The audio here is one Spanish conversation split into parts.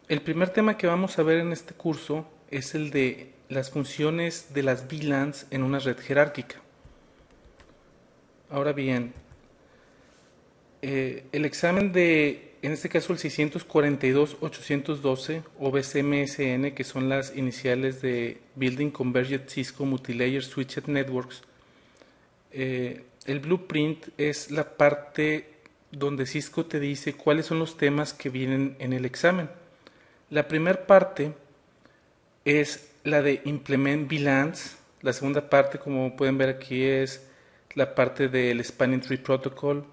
El primer tema que vamos a ver en este curso es el de las funciones de las VLANs en una red jerárquica. Ahora bien, el examen en este caso el 642-812 o BCMSN, que son las iniciales de Building Converged Cisco Multilayer Switched Networks, el blueprint es la parte donde Cisco te dice cuáles son los temas que vienen en el examen. La primera parte es la de Implement VLANs. La segunda parte, como pueden ver aquí, es la parte del Spanning Tree Protocol.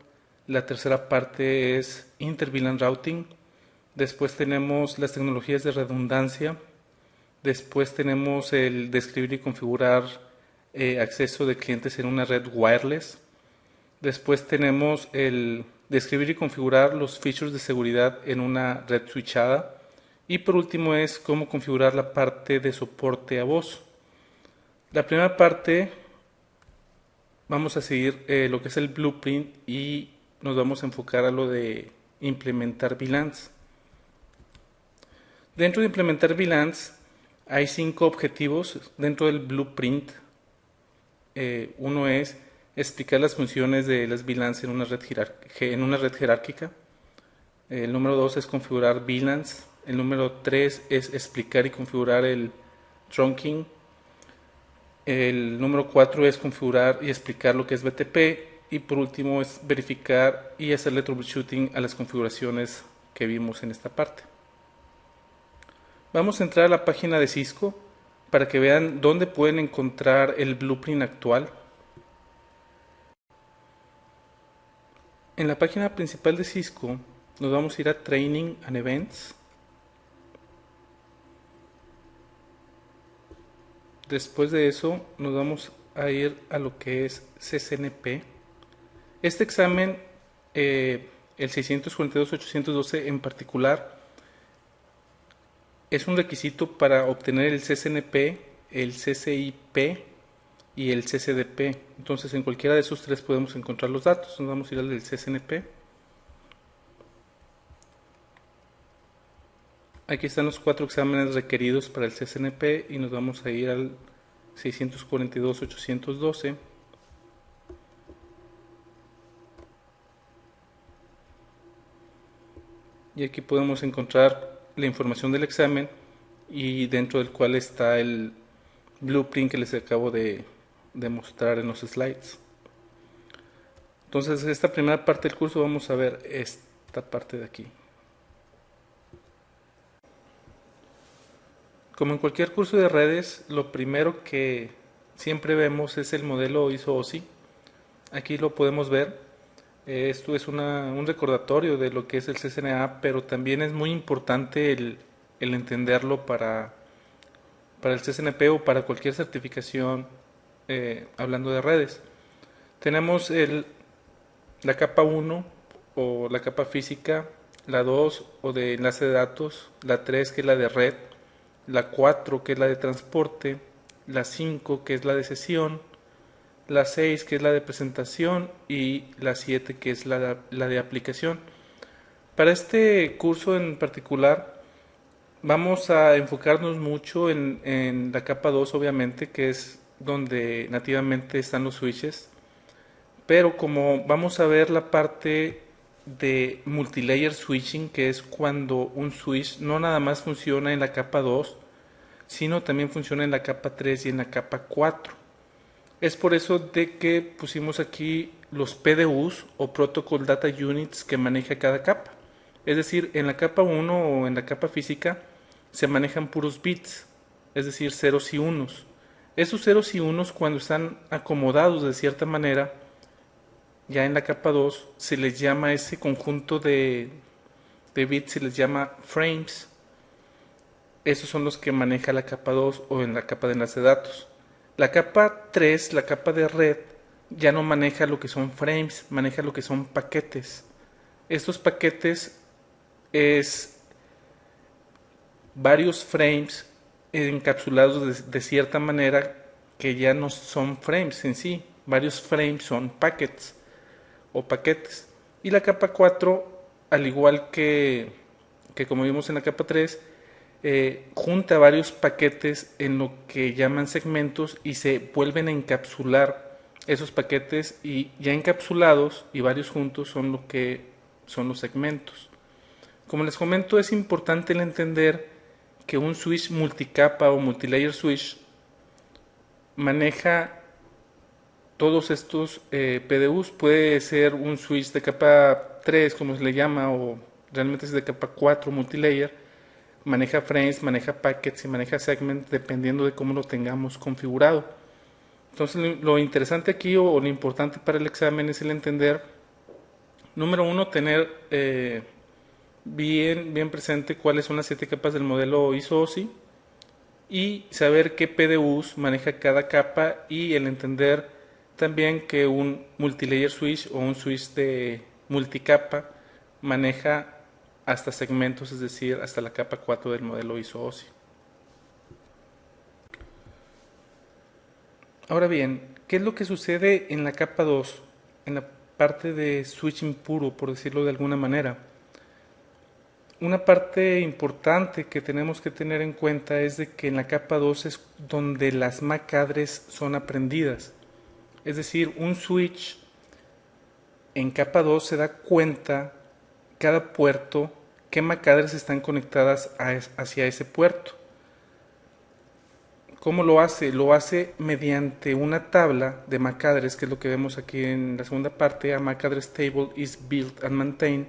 La tercera parte es Inter-VLAN Routing. Después tenemos las tecnologías de redundancia. Después tenemos el describir y configurar acceso de clientes en una red wireless. Después tenemos el describir y configurar los features de seguridad en una red switchada. Y por último es cómo configurar la parte de soporte a voz. La primera parte vamos a seguir lo que es el blueprint y nos vamos a enfocar a lo de implementar VLANs. Dentro de implementar VLANs hay 5 objetivos dentro del blueprint. Uno es explicar las funciones de las VLANs en una red jerárquica. El número 2 es configurar VLANs. El número 3 es explicar y configurar el trunking. El número 4 es configurar y explicar lo que es BTP. Y por último es verificar y hacerle troubleshooting a las configuraciones que vimos en esta parte. Vamos a entrar a la página de Cisco para que vean dónde pueden encontrar el blueprint actual. En la página principal de Cisco nos vamos a ir a Training and Events. Después de eso nos vamos a ir a lo que es CCNP. Este examen, el 642-812 en particular, es un requisito para obtener el CCNP, el CCIP y el CCDP. Entonces en cualquiera de esos tres podemos encontrar los datos. Nos vamos a ir al del CCNP. Aquí están los 4 exámenes requeridos para el CCNP y nos vamos a ir al 642-812. Y aquí podemos encontrar la información del examen y dentro del cual está el blueprint que les acabo de mostrar en los slides. Entonces, esta primera parte del curso vamos a ver esta parte de aquí. Como en cualquier curso de redes, lo primero que siempre vemos es el modelo ISO-OSI. Aquí lo podemos ver. Esto es un recordatorio de lo que es el CCNA, pero también es muy importante el entenderlo para el CCNP o para cualquier certificación hablando de redes. Tenemos la capa 1 o la capa física, la 2 o de enlace de datos, la 3 que es la de red, la 4 que es la de transporte, la 5 que es la de sesión, la 6 que es la de presentación y la 7 que es la de aplicación. Para este curso en particular vamos a enfocarnos mucho en la capa 2 obviamente, que es donde nativamente están los switches, pero como vamos a ver la parte de multilayer switching, que es cuando un switch no nada más funciona en la capa 2, sino también funciona en la capa 3 y en la capa 4. Es por eso de que pusimos aquí los PDUs o Protocol Data Units que maneja cada capa. Es decir, en la capa 1 o en la capa física se manejan puros bits, es decir, ceros y unos. Esos ceros y unos, cuando están acomodados de cierta manera, ya en la capa 2 se les llama ese conjunto de bits, se les llama frames. Esos son los que maneja la capa 2 o en la capa de enlace de datos. La capa 3, la capa de red, ya no maneja lo que son frames, maneja lo que son paquetes. Estos paquetes es varios frames encapsulados de cierta manera que ya no son frames en sí. Varios frames son packets o paquetes. Y la capa 4, al igual que que como vimos en la capa 3, junta varios paquetes en lo que llaman segmentos y se vuelven a encapsular esos paquetes, y ya encapsulados y varios juntos son lo que son los segmentos. Como les comento, es importante el entender que un switch multicapa o multilayer switch maneja todos estos PDUs. Puede ser un switch de capa 3, como se le llama, o realmente es de capa 4 multilayer. Maneja frames, maneja packets y maneja segments dependiendo de cómo lo tengamos configurado. Entonces lo interesante aquí, o lo importante para el examen, es el entender, número uno, tener bien presente cuáles son las 7 capas del modelo ISO-OSI y saber qué PDUs maneja cada capa, y el entender también que un multilayer switch o un switch de multicapa maneja hasta segmentos, es decir, hasta la capa 4 del modelo ISO-OSI. Ahora bien, ¿qué es lo que sucede en la capa 2, en la parte de switching puro, por decirlo de alguna manera? Una parte importante que tenemos que tener en cuenta es de que en la capa 2 es donde las MAC address son aprendidas. Es decir, un switch en capa 2 se da cuenta cada puerto qué MAC address están conectadas hacia ese puerto. ¿Cómo lo hace? Lo hace mediante una tabla de MAC address, que es lo que vemos aquí en la segunda parte. A MAC address table is built and maintained.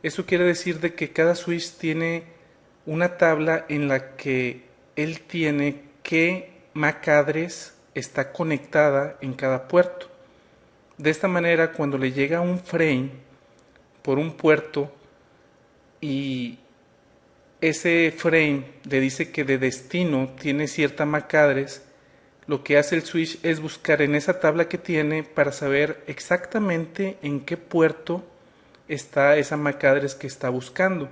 Eso quiere decir de que cada switch tiene una tabla en la que él tiene qué MAC address está conectada en cada puerto. De esta manera, cuando le llega un frame por un puerto y ese frame le dice que de destino tiene cierta MAC address, lo que hace el switch es buscar en esa tabla que tiene para saber exactamente en qué puerto está esa MAC address que está buscando.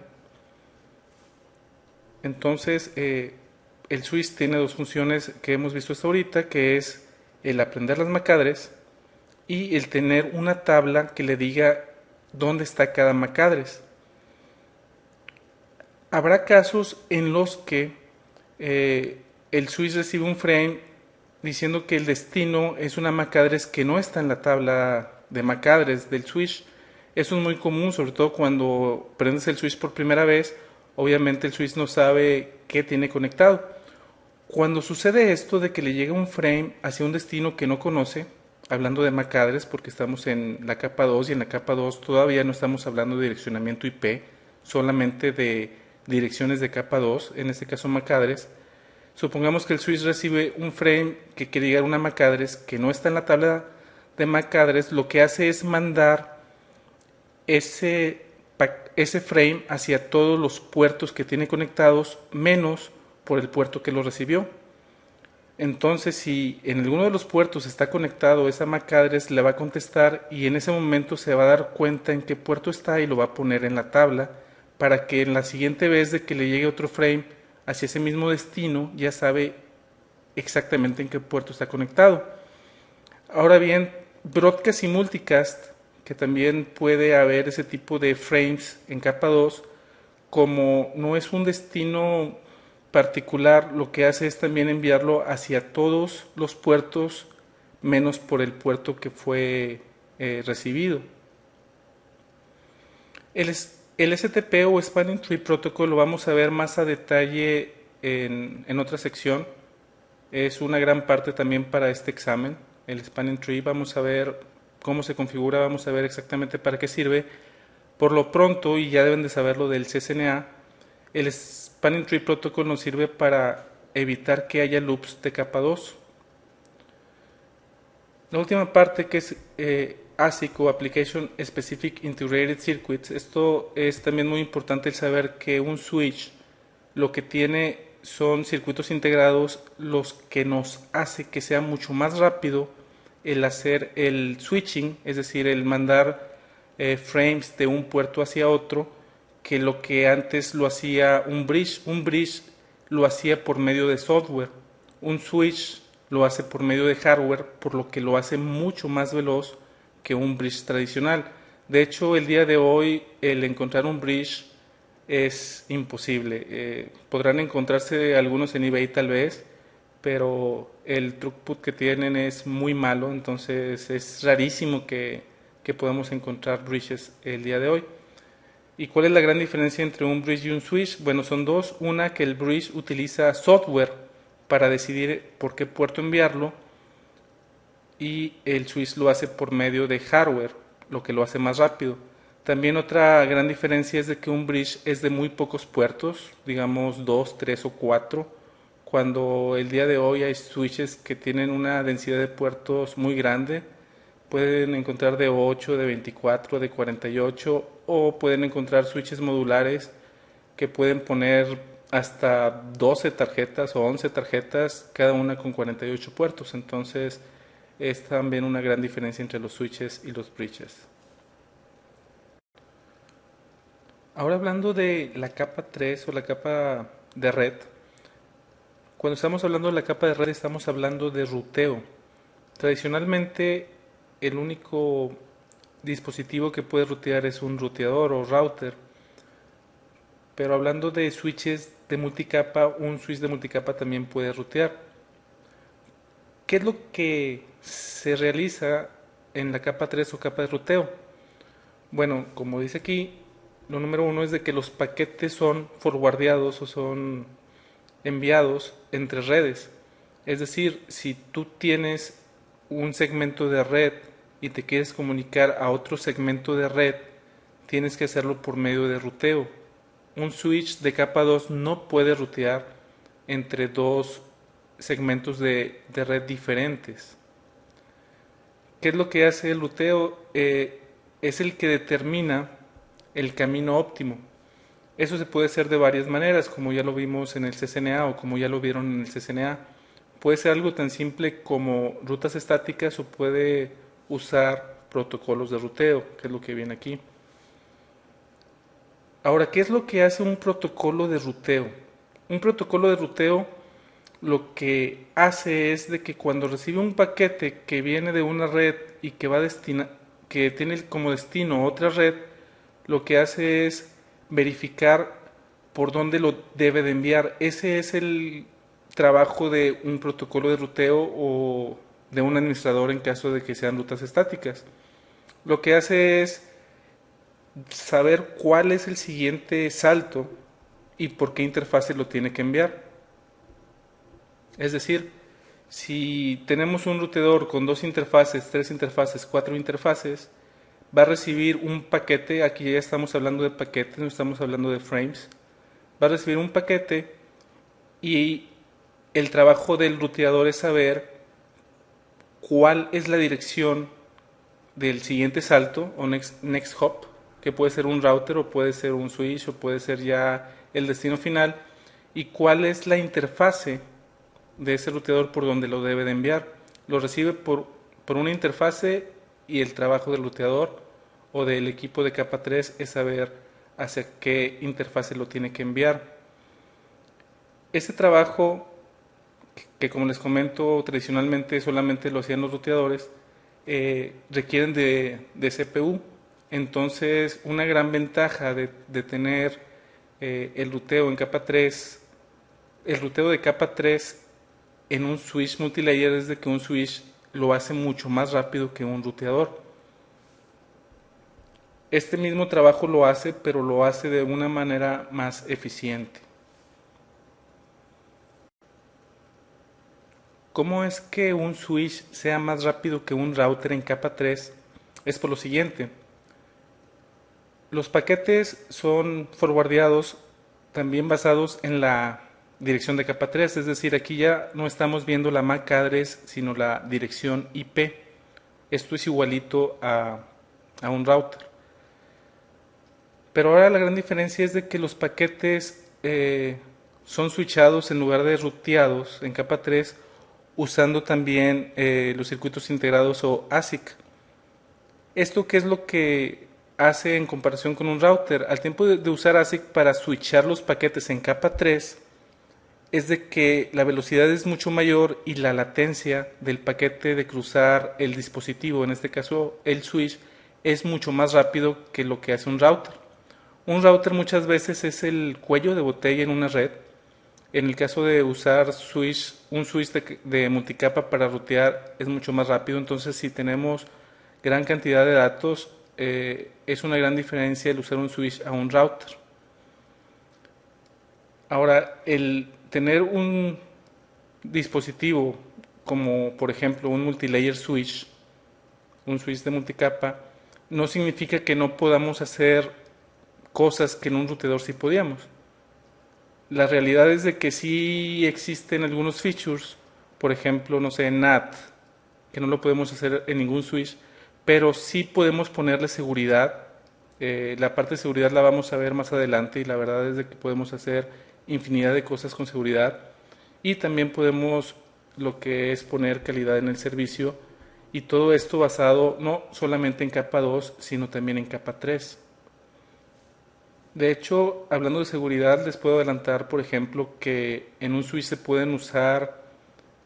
Entonces, el switch tiene dos funciones que hemos visto hasta ahorita, que es el aprender las MAC address y el tener una tabla que le diga dónde está cada MAC address. Habrá casos en los que el switch recibe un frame diciendo que el destino es una MAC address que no está en la tabla de MAC address del switch. Eso es muy común, sobre todo cuando prendes el switch por primera vez. Obviamente el switch no sabe qué tiene conectado. Cuando sucede esto de que le llega un frame hacia un destino que no conoce, hablando de MAC address porque estamos en la capa 2, y en la capa 2 todavía no estamos hablando de direccionamiento IP, solamente de direcciones de capa 2, en este caso MAC address. Supongamos que el switch recibe un frame que quiere llegar a una MAC address que no está en la tabla de MAC address. Lo que hace es mandar ese frame hacia todos los puertos que tiene conectados, menos por el puerto que lo recibió. Entonces, si en alguno de los puertos está conectado esa MAC address, le va a contestar, y en ese momento se va a dar cuenta en qué puerto está y lo va a poner en la tabla, para que en la siguiente vez de que le llegue otro frame hacia ese mismo destino, ya sabe exactamente en qué puerto está conectado. Ahora bien, broadcast y multicast, que también puede haber ese tipo de frames en capa 2, como no es un destino particular, lo que hace es también enviarlo hacia todos los puertos, menos por el puerto que fue recibido. El STP o Spanning Tree Protocol lo vamos a ver más a detalle en otra sección. Es una gran parte también para este examen. El Spanning Tree, vamos a ver cómo se configura, vamos a ver exactamente para qué sirve. Por lo pronto, y ya deben de saberlo del CCNA, el Spanning Tree Protocol nos sirve para evitar que haya loops de capa 2. La última parte, que es ASIC o Application Specific Integrated Circuits. Esto es también muy importante, el saber que un switch lo que tiene son circuitos integrados, los que nos hace que sea mucho más rápido el hacer el switching, es decir, el mandar frames de un puerto hacia otro, que lo que antes lo hacía un bridge. Un bridge lo hacía por medio de software, un switch lo hace por medio de hardware, por lo que lo hace mucho más veloz que un bridge tradicional. De hecho, el día de hoy, el encontrar un bridge es imposible. Podrán encontrarse algunos en eBay tal vez, pero el throughput que tienen es muy malo, entonces es rarísimo que podamos encontrar bridges el día de hoy. ¿Y cuál es la gran diferencia entre un bridge y un switch? Bueno, son dos. Una, que el bridge utiliza software para decidir por qué puerto enviarlo, y el switch lo hace por medio de hardware, lo que lo hace más rápido. También otra gran diferencia es de que un bridge es de muy pocos puertos, digamos 2, 3 o 4, cuando el día de hoy hay switches que tienen una densidad de puertos muy grande. Pueden encontrar de 8, de 24, de 48, o pueden encontrar switches modulares que pueden poner hasta 12 tarjetas o 11 tarjetas, cada una con 48 puertos. Entonces es también una gran diferencia entre los switches y los bridges. Ahora hablando de la capa 3 o la capa de red, cuando estamos hablando de la capa de red estamos hablando de ruteo. Tradicionalmente el único dispositivo que puede rutear es un ruteador o router, pero hablando de switches de multicapa, un switch de multicapa también puede rutear. ¿Qué es lo que se realiza en la capa 3 o capa de ruteo? Bueno, como dice aquí, lo número uno es de que los paquetes son forwardeados o son enviados entre redes. Es decir, si tú tienes un segmento de red y te quieres comunicar a otro segmento de red, tienes que hacerlo por medio de ruteo. Un switch de capa 2 no puede rutear entre dos segmentos de red diferentes. ¿Qué es lo que hace el ruteo? Es el que determina el camino óptimo. Eso se puede hacer de varias maneras, como ya lo vimos en el CCNA o como ya lo vieron en el CCNA. Puede ser algo tan simple como rutas estáticas, o puede usar protocolos de ruteo, que es lo que viene aquí. Ahora, ¿qué es lo que hace un protocolo de ruteo? Un protocolo de ruteo lo que hace es de que cuando recibe un paquete que viene de una red y que tiene como destino otra red, lo que hace es verificar por dónde lo debe de enviar. Ese es el trabajo de un protocolo de ruteo o de un administrador en caso de que sean rutas estáticas. Lo que hace es saber cuál es el siguiente salto y por qué interfase lo tiene que enviar. Es decir, si tenemos un ruteador con 2 interfaces, 3 interfaces, 4 interfaces, va a recibir un paquete. Aquí ya estamos hablando de paquetes, no estamos hablando de frames. Va a recibir un paquete y el trabajo del ruteador es saber cuál es la dirección del siguiente salto o next hop, que puede ser un router o puede ser un switch o puede ser ya el destino final, y cuál es la interfase de ese ruteador por donde lo debe de enviar. Lo recibe por una interfase, y el trabajo del ruteador o del equipo de capa 3 es saber hacia qué interfase lo tiene que enviar. Este trabajo, que como les comento tradicionalmente solamente lo hacían los ruteadores, requieren de CPU. Entonces una gran ventaja de tener el ruteo en capa 3, el ruteo de capa 3 en un switch multilayer, es de que un switch lo hace mucho más rápido que un ruteador. Este mismo trabajo lo hace, pero lo hace de una manera más eficiente. ¿Cómo es que un switch sea más rápido que un router en capa 3? Es por lo siguiente. Los paquetes son forwardeados también basados en la dirección de capa 3, es decir, aquí ya no estamos viendo la MAC address, sino la dirección IP. Esto es igualito a un router. Pero ahora la gran diferencia es de que los paquetes son switchados en lugar de ruteados en capa 3, usando también los circuitos integrados o ASIC. ¿Esto qué es lo que hace en comparación con un router? Al tiempo de usar ASIC para switchar los paquetes en capa 3, es de que la velocidad es mucho mayor y la latencia del paquete de cruzar el dispositivo, en este caso el switch, es mucho más rápido que lo que hace un router. Un router muchas veces es el cuello de botella en una red. En el caso de usar un switch de multicapa para rutear es mucho más rápido. Entonces, si tenemos gran cantidad de datos, es una gran diferencia el usar un switch a un router. Ahora, el tener un dispositivo como por ejemplo un multilayer switch, un switch de multicapa, no significa que no podamos hacer cosas que en un routedor sí podíamos. La realidad es de que sí existen algunos features, por ejemplo, no sé, NAT, que no lo podemos hacer en ningún switch, pero sí podemos ponerle seguridad. La parte de seguridad la vamos a ver más adelante y la verdad es de que podemos hacer infinidad de cosas con seguridad y también podemos lo que es poner calidad en el servicio y todo esto basado no solamente en capa 2 sino también en capa 3. De hecho, hablando de seguridad, les puedo adelantar, por ejemplo, que en un switch se pueden usar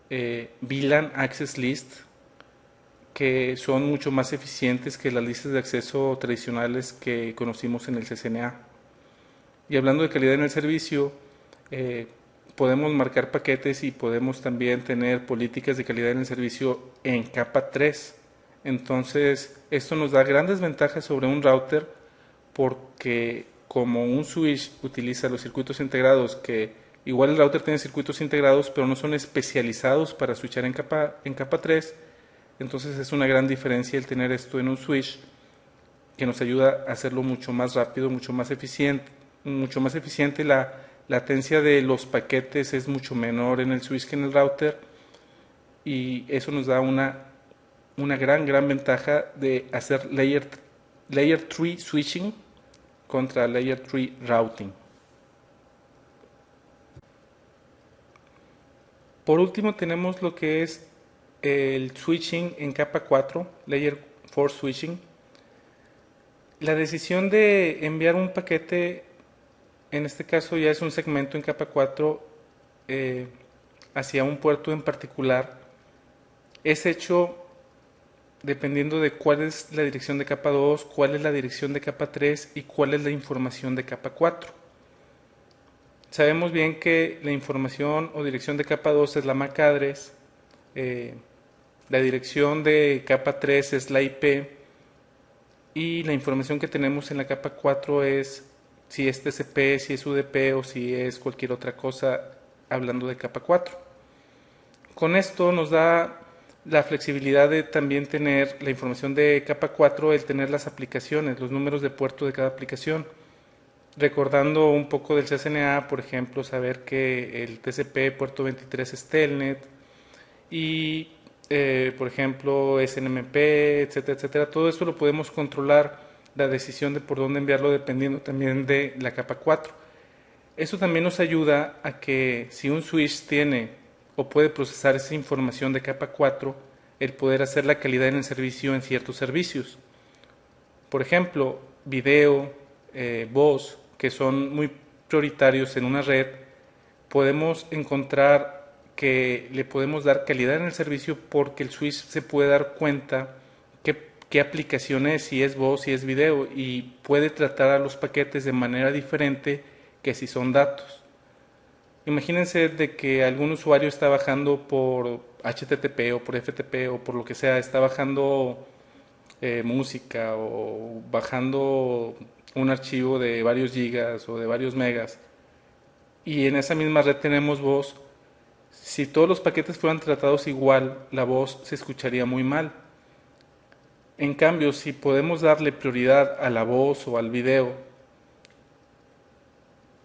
VLAN Access List, que son mucho más eficientes que las listas de acceso tradicionales que conocimos en el CCNA. Y hablando de calidad en el servicio, eh, podemos marcar paquetes y podemos también tener políticas de calidad en el servicio en capa 3. Entonces, esto nos da grandes ventajas sobre un router porque como un switch utiliza los circuitos integrados, que igual el router tiene circuitos integrados, pero no son especializados para switchar en capa 3, entonces es una gran diferencia el tener esto en un switch que nos ayuda a hacerlo mucho más rápido, mucho más eficiente. Mucho más eficiente. La latencia de los paquetes es mucho menor en el switch que en el router y eso nos da una gran ventaja de hacer layer 3 switching contra layer 3 routing. Por último tenemos lo que es el switching en capa 4, layer 4 switching. La decisión de enviar un paquete, en este caso ya es un segmento en capa 4 hacia un puerto en particular, es hecho dependiendo de cuál es la dirección de capa 2, cuál es la dirección de capa 3 y cuál es la información de capa 4. Sabemos bien que la información o dirección de capa 2 es la MAC address, la dirección de capa 3 es la IP y la información que tenemos en la capa 4 es si es TCP, si es UDP o si es cualquier otra cosa hablando de capa 4. Con esto nos da la flexibilidad de también tener la información de capa 4, el tener las aplicaciones, los números de puerto de cada aplicación. Recordando un poco del CCNA, por ejemplo, saber que el TCP puerto 23 es Telnet y, por ejemplo, SNMP, etcétera, etcétera. Todo esto lo podemos controlar, la decisión de por dónde enviarlo dependiendo también de la capa 4. Eso también nos ayuda a que si un switch tiene o puede procesar esa información de capa 4, el poder hacer la calidad en el servicio en ciertos servicios. Por ejemplo, video, voz, que son muy prioritarios en una red, podemos encontrar que le podemos dar calidad en el servicio porque el switch se puede dar cuenta qué aplicación es, si es voz, si es video, y puede tratar a los paquetes de manera diferente que si son datos. Imagínense de que algún usuario está bajando por HTTP o por FTP o por lo que sea, está bajando música o bajando un archivo de varios gigas o de varios megas y en esa misma red tenemos voz. Si todos los paquetes fueran tratados igual, la voz se escucharía muy mal. En cambio, si podemos darle prioridad a la voz o al video,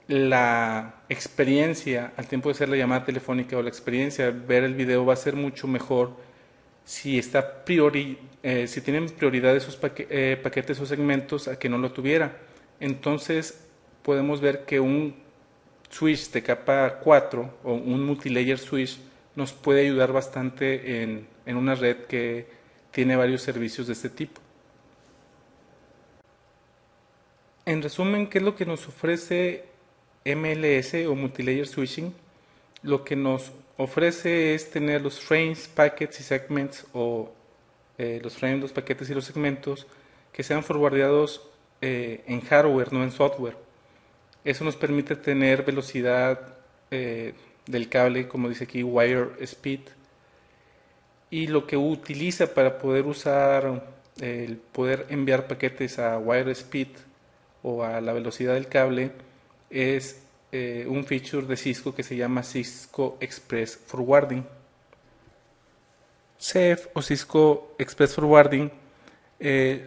la experiencia al tiempo de hacer la llamada telefónica o la experiencia de ver el video va a ser mucho mejor si si tienen prioridad esos paquetes o segmentos a que no lo tuviera. Entonces podemos ver que un switch de capa 4 o un multilayer switch nos puede ayudar bastante en una red que tiene varios servicios de este tipo. En resumen, ¿qué es lo que nos ofrece MLS o Multilayer Switching? Lo que nos ofrece es tener los frames, packets y segments o los frames, los paquetes y los segmentos que sean forwardeados en hardware, no en software. Eso nos permite tener velocidad del cable, como dice aquí, wire speed. Y lo que utiliza para poder usar, el poder enviar paquetes a wire speed o a la velocidad del cable es un feature de Cisco que se llama Cisco Express Forwarding. CEF o Cisco Express Forwarding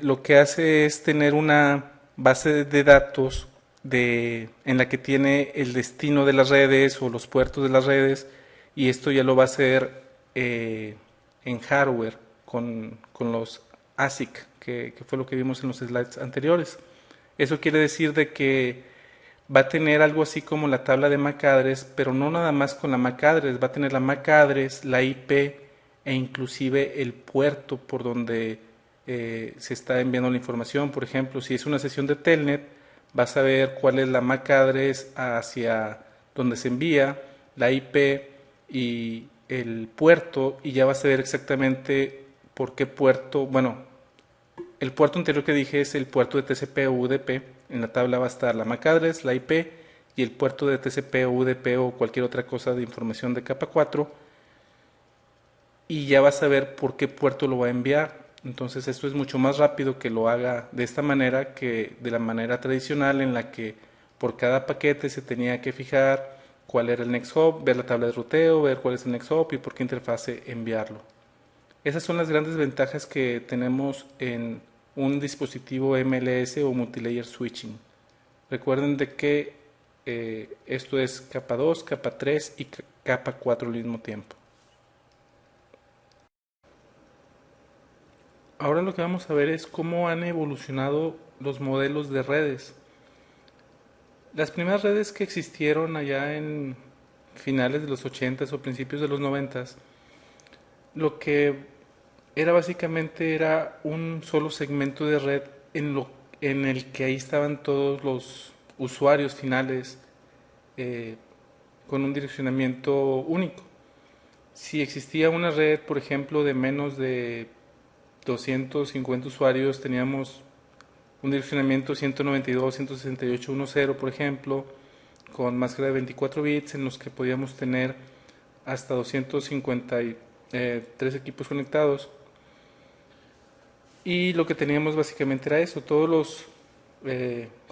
lo que hace es tener una base de datos en la que tiene el destino de las redes o los puertos de las redes, y esto ya lo va a hacer en hardware con los ASIC, que fue lo que vimos en los slides anteriores. Eso quiere decir de que va a tener algo así como la tabla de MAC address, pero no nada más con la MAC address, va a tener la MAC address, la IP e inclusive el puerto por donde se está enviando la información. Por ejemplo, si es una sesión de Telnet, vas a ver cuál es la MAC address hacia donde se envía, la IP y el puerto, y ya vas a ver exactamente por qué puerto. Bueno, el puerto anterior que dije es el puerto de TCP o UDP. En la tabla va a estar la MAC address, la IP y el puerto de TCP o UDP o cualquier otra cosa de información de capa 4, y ya vas a ver por qué puerto lo va a enviar. Entonces esto es mucho más rápido que lo haga de esta manera que de la manera tradicional, en la que por cada paquete se tenía que fijar cuál era el next hop, ver la tabla de ruteo, ver cuál es el next hop y por qué interfase enviarlo. Esas son las grandes ventajas que tenemos en un dispositivo MLS o multilayer switching. Recuerden de que esto es capa 2, capa 3 y capa 4 al mismo tiempo. Ahora lo que vamos a ver es cómo han evolucionado los modelos de redes. Las primeras redes que existieron allá en finales de los 80s o principios de los 90s, lo que era básicamente era un solo segmento de red en el que ahí estaban todos los usuarios finales con un direccionamiento único. Si existía una red, por ejemplo, de menos de 250 usuarios, teníamos un direccionamiento 192.168.1.0, por ejemplo, con máscara de 24 bits, en los que podíamos tener hasta 253 equipos conectados. Y lo que teníamos básicamente era eso, todos los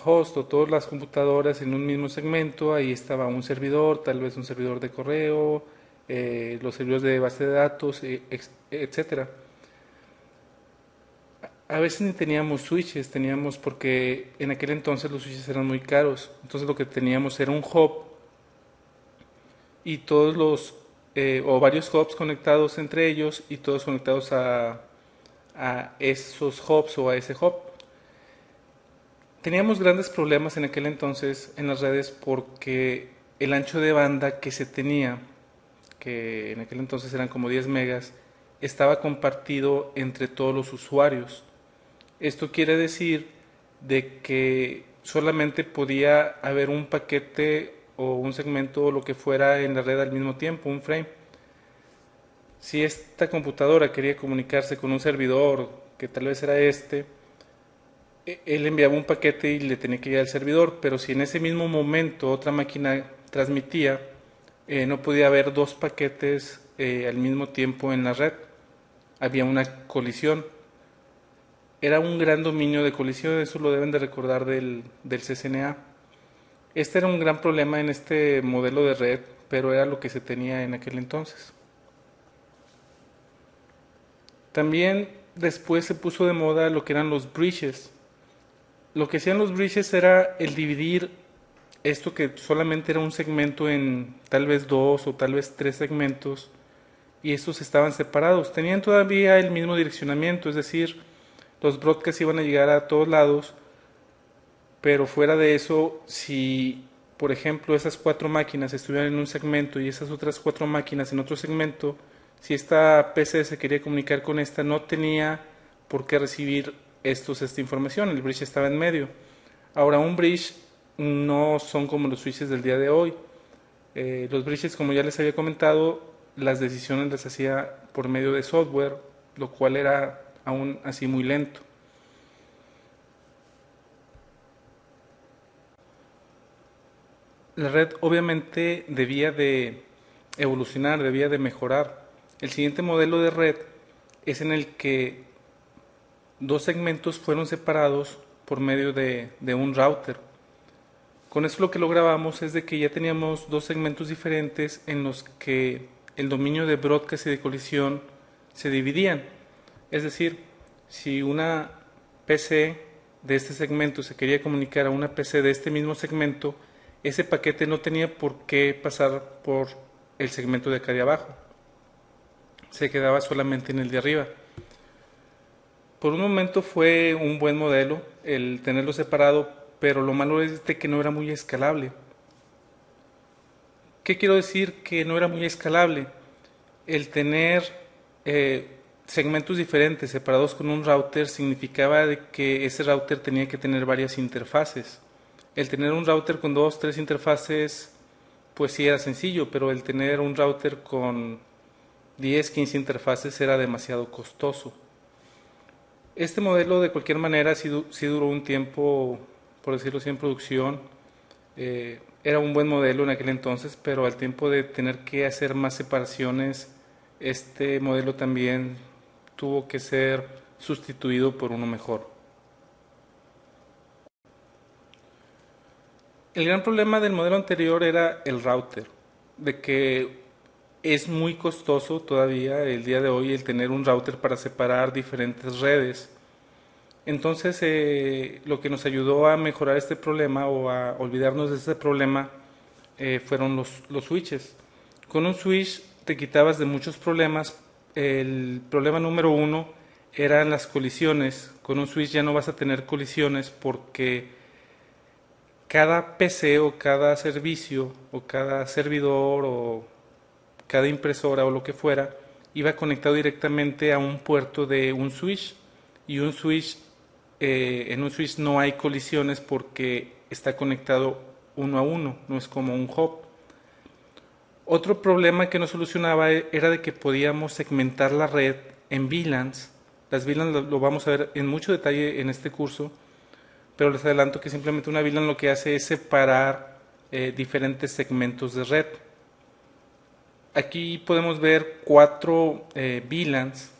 hosts o todas las computadoras en un mismo segmento. Ahí estaba un servidor, tal vez un servidor de correo, los servidores de base de datos, etcétera. A veces ni teníamos switches, teníamos, porque en aquel entonces los switches eran muy caros. Entonces lo que teníamos era un hub y todos los, o varios hubs conectados entre ellos, y todos conectados a esos hubs o a ese hub. Teníamos grandes problemas en aquel entonces en las redes porque el ancho de banda que se tenía, que en aquel entonces eran como 10 megas, estaba compartido entre todos los usuarios. Esto quiere decir de que solamente podía haber un paquete o un segmento o lo que fuera en la red al mismo tiempo, un frame. Si esta computadora quería comunicarse con un servidor, que tal vez era él enviaba un paquete y le tenía que llegar al servidor, pero si en ese mismo momento otra máquina transmitía, no podía haber dos paquetes al mismo tiempo en la red. Había una colisión. Era un gran dominio de colisión, eso lo deben de recordar del CCNA. Este era un gran problema en este modelo de red, pero era lo que se tenía en aquel entonces. También después se puso de moda lo que eran los bridges. Lo que hacían los bridges era el dividir esto, que solamente era un segmento, en tal vez dos o tal vez tres segmentos, y estos estaban separados. Tenían todavía el mismo direccionamiento, es decir, los broadcasts iban a llegar a todos lados, pero fuera de eso, si por ejemplo esas cuatro máquinas estuvieran en un segmento y esas otras cuatro máquinas en otro segmento, si esta PC se quería comunicar con esta, no tenía por qué recibir esta información, el bridge estaba en medio. Ahora, un bridge no son como los switches del día de hoy. Los bridges, como ya les había comentado, las decisiones las hacía por medio de software, lo cual era aún así muy lento. La red obviamente debía de evolucionar, debía de mejorar. El siguiente modelo de red es en el que dos segmentos fueron separados por medio de un router. Con eso lo que lográbamos es de que ya teníamos dos segmentos diferentes en los que el dominio de broadcast y de colisión se dividían. Es decir, si una PC de este segmento se quería comunicar a una PC de este mismo segmento, ese paquete no tenía por qué pasar por el segmento de acá de abajo. Se quedaba solamente en el de arriba. Por un momento fue un buen modelo el tenerlo separado, pero lo malo es de que no era muy escalable. ¿Qué quiero decir que no era muy escalable? El tener segmentos diferentes separados con un router significaba de que ese router tenía que tener varias interfaces. El tener un router con dos, tres interfaces, pues sí era sencillo, pero el tener un router con 10, 15 interfaces era demasiado costoso. Este modelo de cualquier manera sí duró un tiempo, por decirlo así, en producción. Era un buen modelo en aquel entonces, pero al tiempo de tener que hacer más separaciones, este modelo también tuvo que ser sustituido por uno mejor. El gran problema del modelo anterior era el router, de que es muy costoso todavía el día de hoy el tener un router para separar diferentes redes. Entonces, lo que nos ayudó a mejorar este problema o a olvidarnos de este problema fueron los switches. Con un switch te quitabas de muchos problemas. El problema número uno eran las colisiones. Con un switch ya no vas a tener colisiones porque cada PC o cada servicio o cada servidor o cada impresora o lo que fuera iba conectado directamente a un puerto de un switch, y un switch en un switch no hay colisiones porque está conectado uno a uno, no es como un hub. Otro problema que no solucionaba era de que podíamos segmentar la red en VLANs. Las VLANs lo vamos a ver en mucho detalle en este curso, pero les adelanto que simplemente una VLAN lo que hace es separar diferentes segmentos de red. Aquí podemos ver cuatro VLANs,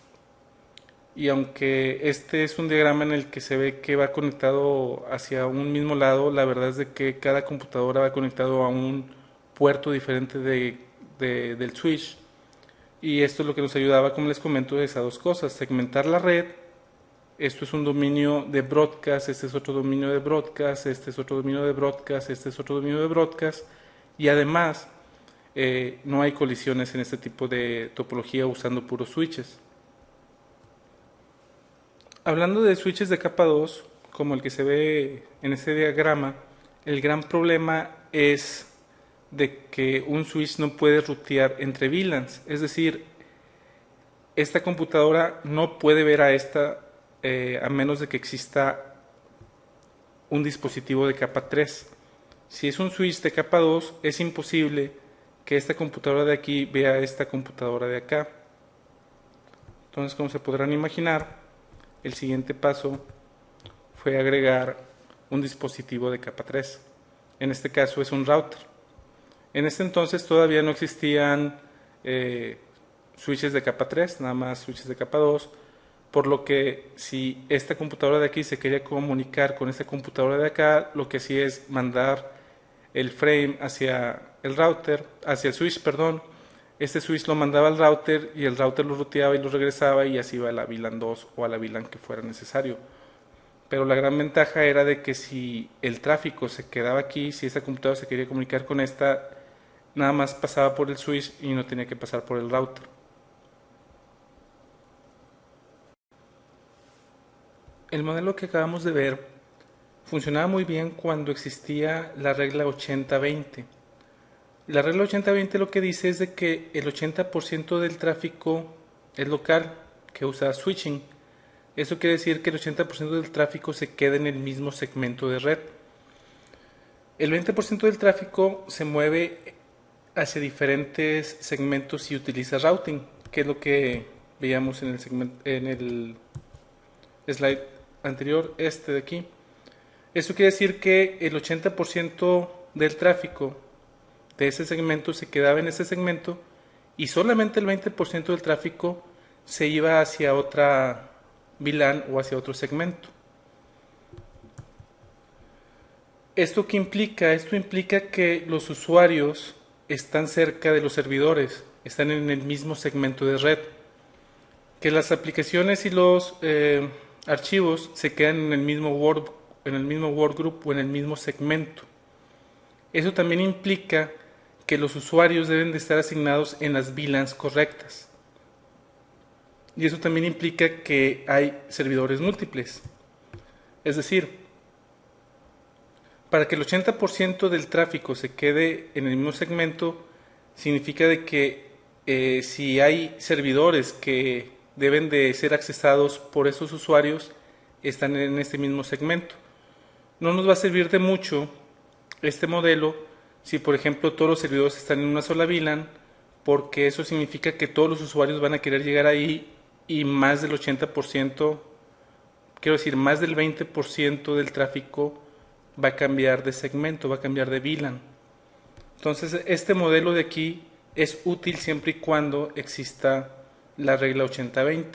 y aunque este es un diagrama en el que se ve que va conectado hacia un mismo lado, la verdad es de que cada computadora va conectado a un puerto diferente del switch. Y esto es lo que nos ayudaba, como les comento, es a dos cosas: segmentar la red. Esto es un dominio de broadcast, este es otro dominio de broadcast, este es otro dominio de broadcast, este es otro dominio de broadcast. Y además, no hay colisiones en este tipo de topología usando puros switches. Hablando de switches de capa 2, como el que se ve en este diagrama, el gran problema es de que un switch no puede rutear entre VLANs. Es decir, esta computadora no puede ver a esta a menos de que exista un dispositivo de capa 3. Si es un switch de capa 2, es imposible que esta computadora de aquí vea a esta computadora de acá. Entonces, como se podrán imaginar, el siguiente paso fue agregar un dispositivo de capa 3. En este caso es un router. En este entonces todavía no existían switches de capa 3, nada más switches de capa 2, por lo que si esta computadora de aquí se quería comunicar con esta computadora de acá, lo que hacía es mandar el frame hacia el router, hacia el switch, perdón. Este switch lo mandaba al router y el router lo ruteaba y lo regresaba, y así iba a la VLAN 2 o a la VLAN que fuera necesario. Pero la gran ventaja era de que si el tráfico se quedaba aquí, si esta computadora se quería comunicar con esta, nada más pasaba por el switch y no tenía que pasar por el router. El modelo que acabamos de ver funcionaba muy bien cuando existía la regla 80-20. La regla 80-20 lo que dice es de que el 80% del tráfico es local, que usa switching. Eso quiere decir que el 80% del tráfico se queda en el mismo segmento de red. El 20% del tráfico se mueve hacia diferentes segmentos y utiliza routing, que es lo que veíamos en el slide anterior, este de aquí. Eso quiere decir que el 80% del tráfico de ese segmento se quedaba en ese segmento y solamente el 20% del tráfico se iba hacia otra VLAN o hacia otro segmento. ¿Esto qué implica? Esto implica que los usuarios están cerca de los servidores, están en el mismo segmento de red, que las aplicaciones y los archivos se quedan en el mismo workgroup o en el mismo segmento. Eso también implica que los usuarios deben de estar asignados en las VLANs correctas. Y eso también implica que hay servidores múltiples. Es decir, para que el 80% del tráfico se quede en el mismo segmento, significa de que si hay servidores que deben de ser accesados por esos usuarios, están en este mismo segmento. No nos va a servir de mucho este modelo si, por ejemplo, todos los servidores están en una sola VLAN, porque eso significa que todos los usuarios van a querer llegar ahí y más del 80%, quiero decir, más del 20% del tráfico va a cambiar de segmento, va a cambiar de VLAN. Entonces, este modelo de aquí es útil siempre y cuando exista la regla 80-20.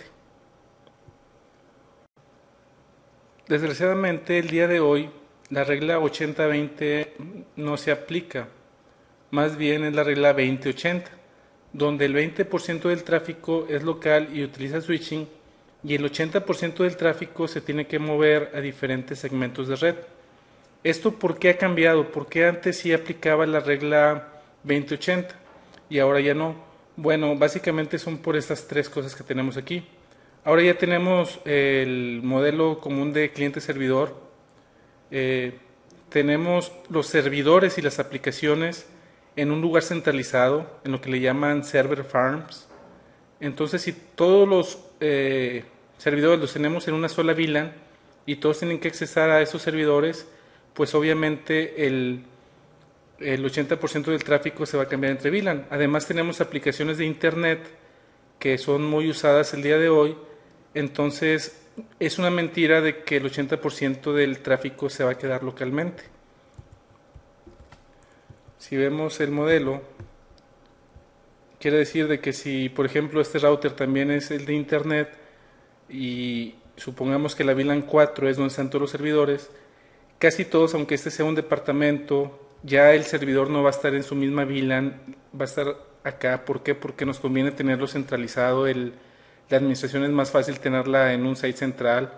Desgraciadamente, el día de hoy, la regla 80-20 no se aplica. Más bien es la regla 20-80, donde el 20% del tráfico es local y utiliza switching, y el 80% del tráfico se tiene que mover a diferentes segmentos de red. ¿Esto por qué ha cambiado? ¿Por qué antes sí aplicaba la regla 20-80 y ahora ya no? Bueno, básicamente son por estas tres cosas que tenemos aquí. Ahora ya tenemos el modelo común de cliente-servidor. Tenemos los servidores y las aplicaciones en un lugar centralizado, en lo que le llaman server farms. Entonces, si todos los servidores los tenemos en una sola VLAN y todos tienen que accesar a esos servidores, pues obviamente el 80% del tráfico se va a cambiar entre VLAN. Además tenemos aplicaciones de internet que son muy usadas el día de hoy, entonces es una mentira de que el 80% del tráfico se va a quedar localmente. Si vemos el modelo, quiere decir de que si, por ejemplo, este router también es el de internet y supongamos que la VLAN 4 es donde están todos los servidores, casi todos, aunque este sea un departamento, ya el servidor no va a estar en su misma VLAN, va a estar acá. ¿Por qué? Porque nos conviene tenerlo centralizado. La administración es más fácil tenerla en un site central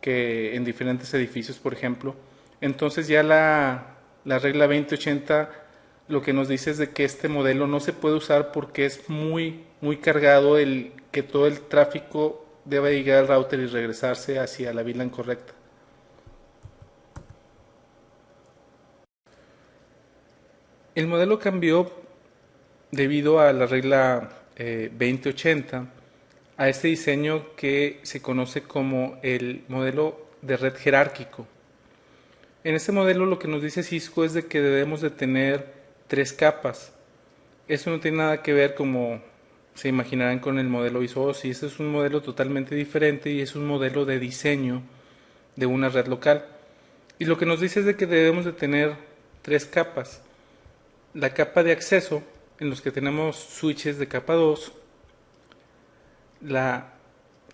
que en diferentes edificios, por ejemplo. Entonces ya la regla 2080 lo que nos dice es de que este modelo no se puede usar porque es muy cargado el que todo el tráfico debe llegar al router y regresarse hacia la VLAN correcta. El modelo cambió debido a la regla 2080, a este diseño que se conoce como el modelo de red jerárquico. En este modelo lo que nos dice Cisco es de que debemos de tener 3 capas. Eso no tiene nada que ver, como se imaginarán, con el modelo ISO-OSI. Este es un modelo totalmente diferente y es un modelo de diseño de una red local. Y lo que nos dice es de que debemos de tener 3 capas. La capa de acceso, en los que tenemos switches de capa 2, la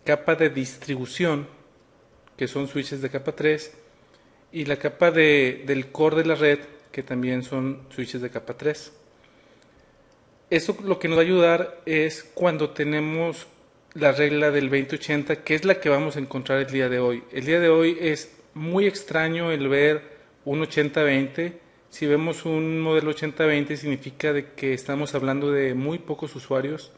capa de distribución, que son switches de capa 3, y la capa del core de la red, que también son switches de capa 3. Eso lo que nos va a ayudar es cuando tenemos la regla del 2080, que es la que vamos a encontrar el día de hoy. El día de hoy es muy extraño el ver un 80-20. Si vemos un modelo 80-20 significa de que estamos hablando de muy pocos usuarios.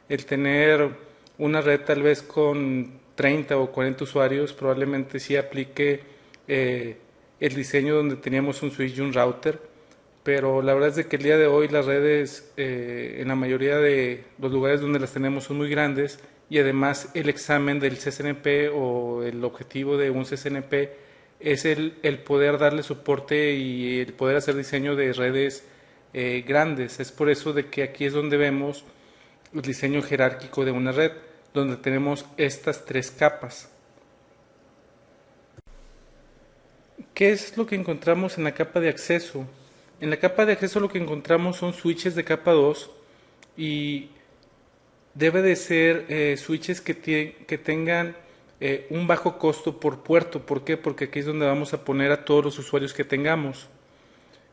El tener una red tal vez con 30 o 40 usuarios probablemente sí aplique el diseño donde teníamos un switch y un router, pero la verdad es de que el día de hoy las redes en la mayoría de los lugares donde las tenemos son muy grandes, y además el examen del CCNP o el objetivo de un CCNP es el poder darle soporte y el poder hacer diseño de redes grandes. Es por eso de que aquí es donde vemos el diseño jerárquico de una red, donde tenemos estas 3 capas. ¿Qué es lo que encontramos en la capa de acceso? En la capa de acceso lo que encontramos son switches de capa 2 y debe de ser switches que tengan un bajo costo por puerto. ¿Por qué? Porque aquí es donde vamos a poner a todos los usuarios que tengamos.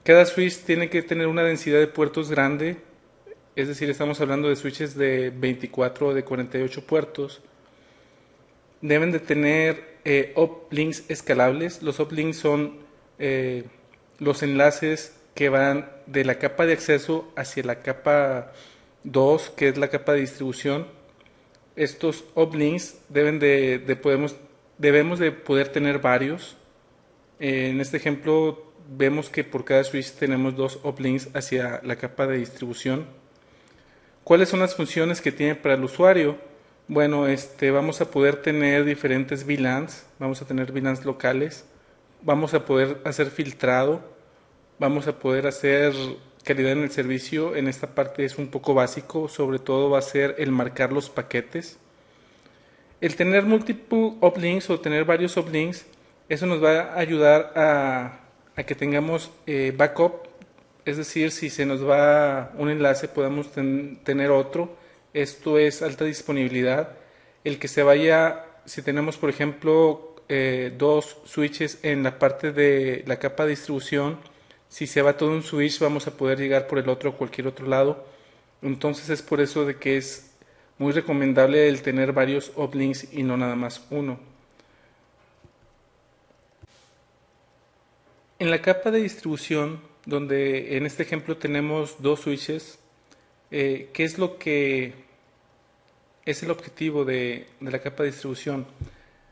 Cada switch tiene que tener una densidad de puertos grande, es decir, estamos hablando de switches de 24 o de 48 puertos. Deben de tener uplinks escalables. Los uplinks son los enlaces que van de la capa de acceso hacia la capa 2, que es la capa de distribución. Estos uplinks debemos de poder tener varios. En este ejemplo vemos que por cada switch tenemos dos uplinks hacia la capa de distribución. ¿Cuáles son las funciones que tiene para el usuario? Bueno, vamos a poder tener diferentes VLANs, vamos a tener VLANs locales, vamos a poder hacer filtrado, vamos a poder hacer calidad en el servicio. En esta parte es un poco básico, sobre todo va a ser el marcar los paquetes. El tener multiple uplinks o tener varios uplinks, eso nos va a ayudar a que tengamos backup, es decir, si se nos va un enlace podemos tener otro. Esto es alta disponibilidad. El que se vaya, si tenemos por ejemplo dos switches en la parte de la capa de distribución, si se va todo un switch vamos a poder llegar por el otro o cualquier otro lado. Entonces es por eso de que es muy recomendable el tener varios uplinks y no nada más uno. En la capa de distribución, donde en este ejemplo tenemos dos switches, ¿qué es lo que es el objetivo de la capa de distribución?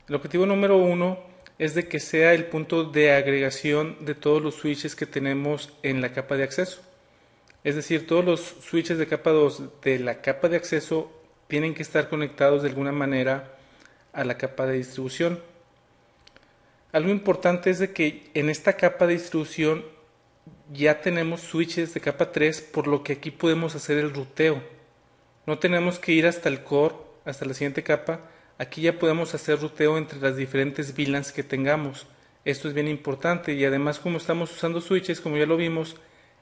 El objetivo número uno es de que sea el punto de agregación de todos los switches que tenemos en la capa de acceso. Es decir, todos los switches de capa 2 de la capa de acceso tienen que estar conectados de alguna manera a la capa de distribución. Algo importante es de que en esta capa de distribución ya tenemos switches de capa 3, por lo que aquí podemos hacer el ruteo. No tenemos que ir hasta el core, hasta la siguiente capa. Aquí ya podemos hacer ruteo entre las diferentes VLANs que tengamos. Esto es bien importante y además como estamos usando switches, como ya lo vimos,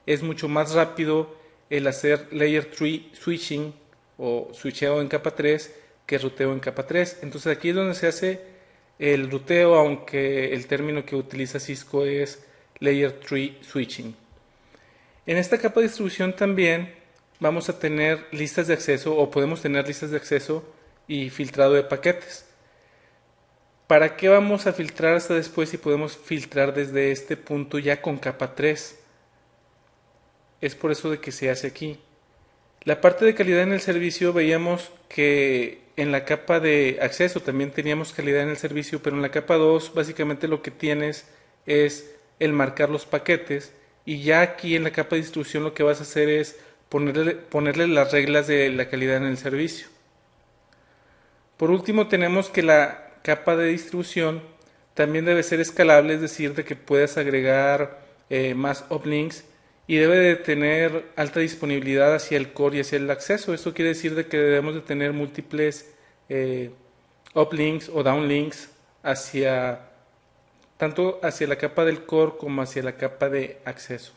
es mucho más rápido el hacer layer 3 switching o switcheo en capa 3 que ruteo en capa 3. Entonces aquí es donde se hace el ruteo, aunque el término que utiliza Cisco es layer 3 switching. En esta capa de distribución también vamos a tener listas de acceso o podemos tener listas de acceso y filtrado de paquetes. ¿Para qué vamos a filtrar hasta después si podemos filtrar desde este punto ya con capa 3? Es por eso de que se hace aquí. La parte de calidad en el servicio veíamos que en la capa de acceso también teníamos calidad en el servicio, pero en la capa 2 básicamente lo que tienes es el marcar los paquetes y ya aquí en la capa de distribución lo que vas a hacer es ponerle las reglas de la calidad en el servicio. Por último tenemos que la capa de distribución también debe ser escalable, es decir, de que puedas agregar más uplinks y debe de tener alta disponibilidad hacia el core y hacia el acceso. Esto quiere decir de que debemos de tener múltiples uplinks o downlinks tanto hacia la capa del core como hacia la capa de acceso.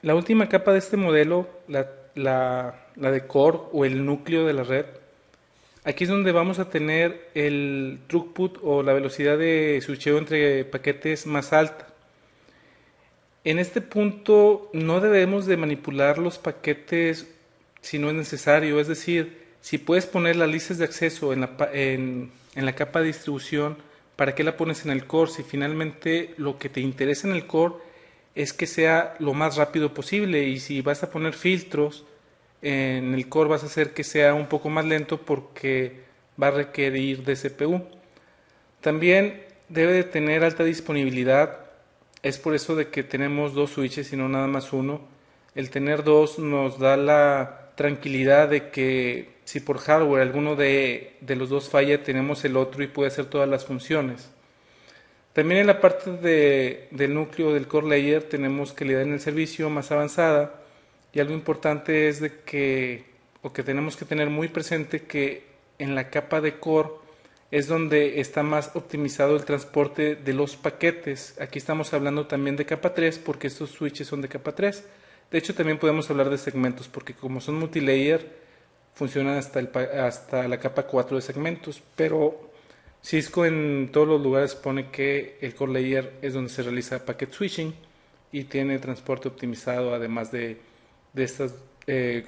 La última capa de este modelo, la de core o el núcleo de la red, aquí es donde vamos a tener el throughput o la velocidad de switcheo entre paquetes más alta. En este punto no debemos de manipular los paquetes si no es necesario, es decir, si puedes poner las listas de acceso en la capa de distribución, ¿para qué la pones en el core? Si finalmente lo que te interesa en el core es que sea lo más rápido posible y si vas a poner filtros en el core vas a hacer que sea un poco más lento porque va a requerir de CPU. También debe de tener alta disponibilidad. Es por eso de que tenemos dos switches y no nada más uno. El tener dos nos da la tranquilidad de que si por hardware alguno de los dos falla, tenemos el otro y puede hacer todas las funciones. También en la parte del núcleo del core layer tenemos calidad en el servicio más avanzada y algo importante es de que tenemos que tener muy presente que en la capa de core es donde está más optimizado el transporte de los paquetes. Aquí estamos hablando también de capa 3 porque estos switches son de capa 3. De hecho, también podemos hablar de segmentos porque como son multilayer, funcionan hasta la capa 4 de segmentos. Pero Cisco en todos los lugares pone que el core layer es donde se realiza packet switching y tiene transporte optimizado, además de estas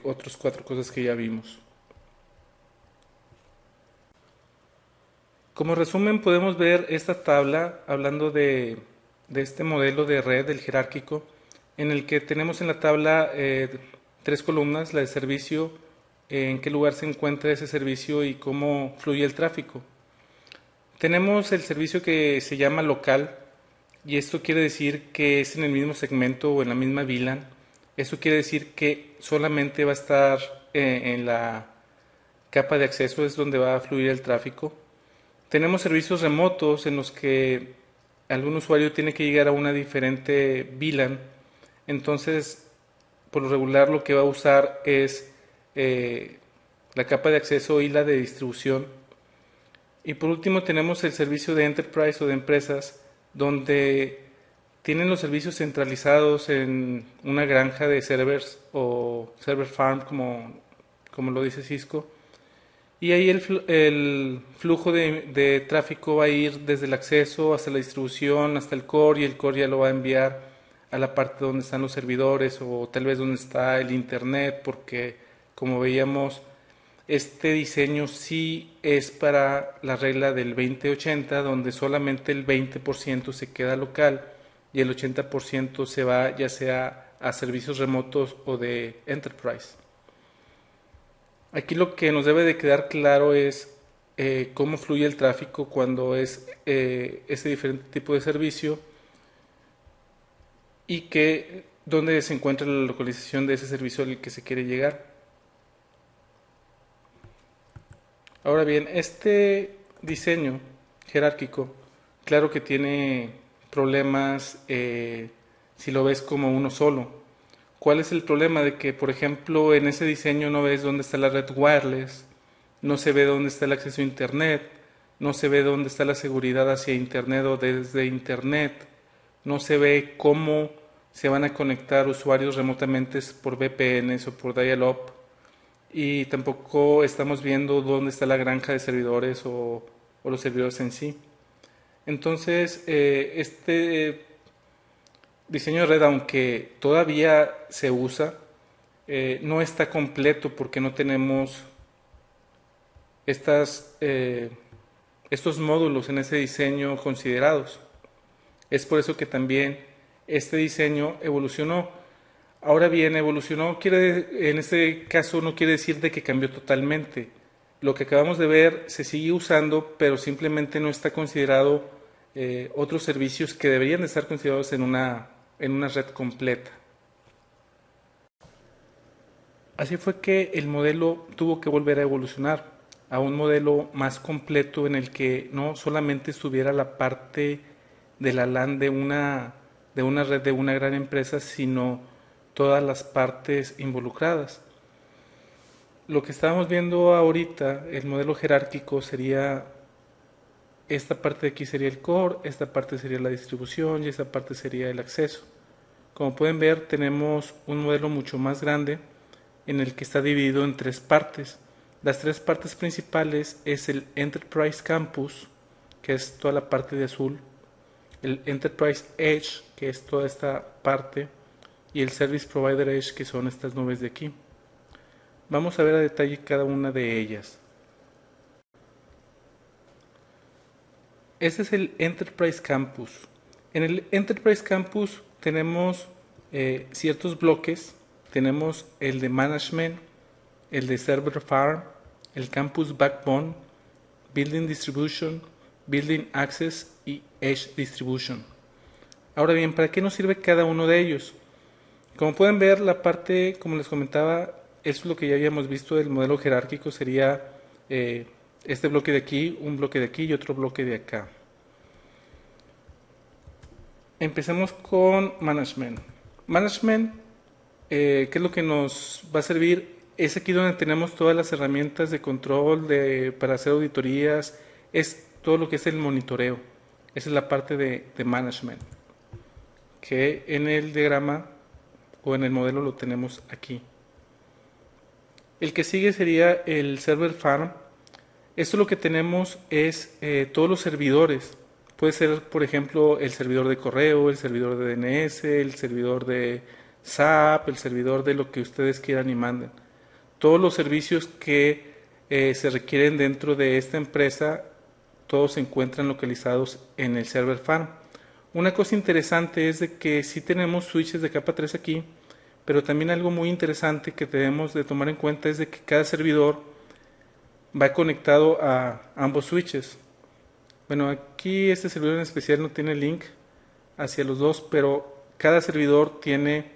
otras cuatro cosas que ya vimos. Como resumen, podemos ver esta tabla hablando de este modelo de red, del jerárquico, en el que tenemos en la tabla tres columnas: la de servicio, en qué lugar se encuentra ese servicio y cómo fluye el tráfico. Tenemos el servicio que se llama local, y esto quiere decir que es en el mismo segmento o en la misma VLAN. Esto quiere decir que solamente va a estar en la capa de acceso, es donde va a fluir el tráfico. Tenemos servicios remotos en los que algún usuario tiene que llegar a una diferente VLAN. Entonces, por lo regular, lo que va a usar es la capa de acceso y la de distribución. Y por último, tenemos el servicio de enterprise o de empresas, donde tienen los servicios centralizados en una granja de servers o server farm, como lo dice Cisco. Y ahí el flujo de tráfico va a ir desde el acceso hasta la distribución, hasta el core, y el core ya lo va a enviar a la parte donde están los servidores o tal vez donde está el internet, porque como veíamos, este diseño sí es para la regla del 20-80, donde solamente el 20% se queda local y el 80% se va ya sea a servicios remotos o de enterprise. Aquí lo que nos debe de quedar claro es cómo fluye el tráfico cuando es ese diferente tipo de servicio y dónde se encuentra la localización de ese servicio al que se quiere llegar. Ahora bien, este diseño jerárquico, claro que tiene problemas si lo ves como uno solo. ¿Cuál es el problema? De que, por ejemplo, en ese diseño no ves dónde está la red wireless, no se ve dónde está el acceso a Internet, no se ve dónde está la seguridad hacia Internet o desde Internet, no se ve cómo se van a conectar usuarios remotamente por VPNs o por dial-up, y tampoco estamos viendo dónde está la granja de servidores o los servidores en sí. Entonces, este diseño de red, aunque todavía se usa, no está completo porque no tenemos estos módulos en ese diseño considerados. Es por eso que también este diseño evolucionó. Ahora bien, evolucionó en este caso no quiere decir de que cambió totalmente. Lo que acabamos de ver se sigue usando, pero simplemente no está considerado otros servicios que deberían de estar considerados en una red completa. Así fue que el modelo tuvo que volver a evolucionar a un modelo más completo en el que no solamente estuviera la parte de la LAN de una red de una gran empresa, sino todas las partes involucradas. Lo que estábamos viendo ahorita, el modelo jerárquico, sería esta parte de aquí sería el core, esta parte sería la distribución y esta parte sería el acceso. Como pueden ver, tenemos un modelo mucho más grande en el que está dividido en tres partes. Las tres partes principales es el Enterprise Campus, que es toda la parte de azul, el Enterprise Edge, que es toda esta parte, y el Service Provider Edge, que son estas nubes de aquí. Vamos a ver a detalle cada una de ellas. Este es el Enterprise Campus. En el Enterprise Campus tenemos ciertos bloques. Tenemos el de Management, el de Server Farm, el Campus Backbone, Building Distribution, Building Access y Edge Distribution. Ahora bien, ¿para qué nos sirve cada uno de ellos? Como pueden ver, la parte, como les comentaba, es lo que ya habíamos visto del modelo jerárquico, sería este bloque de aquí, un bloque de aquí y otro bloque de acá. Empecemos con Management. Management, ¿qué es lo que nos va a servir? Es aquí donde tenemos todas las herramientas de control para hacer auditorías, es todo lo que es el monitoreo. Esa es la parte de management, que en el diagrama o en el modelo lo tenemos aquí. El que sigue sería el server farm. Esto lo que tenemos es todos los servidores. Puede ser, por ejemplo, el servidor de correo, el servidor de DNS, el servidor de SAP, el servidor de lo que ustedes quieran y manden. Todos los servicios que se requieren dentro de esta empresa, todos se encuentran localizados en el server farm. Una cosa interesante es de que sí tenemos switches de capa 3 aquí, pero también algo muy interesante que debemos de tomar en cuenta es de que cada servidor va conectado a ambos switches. Bueno, aquí este servidor en especial no tiene link hacia los dos, pero cada servidor tiene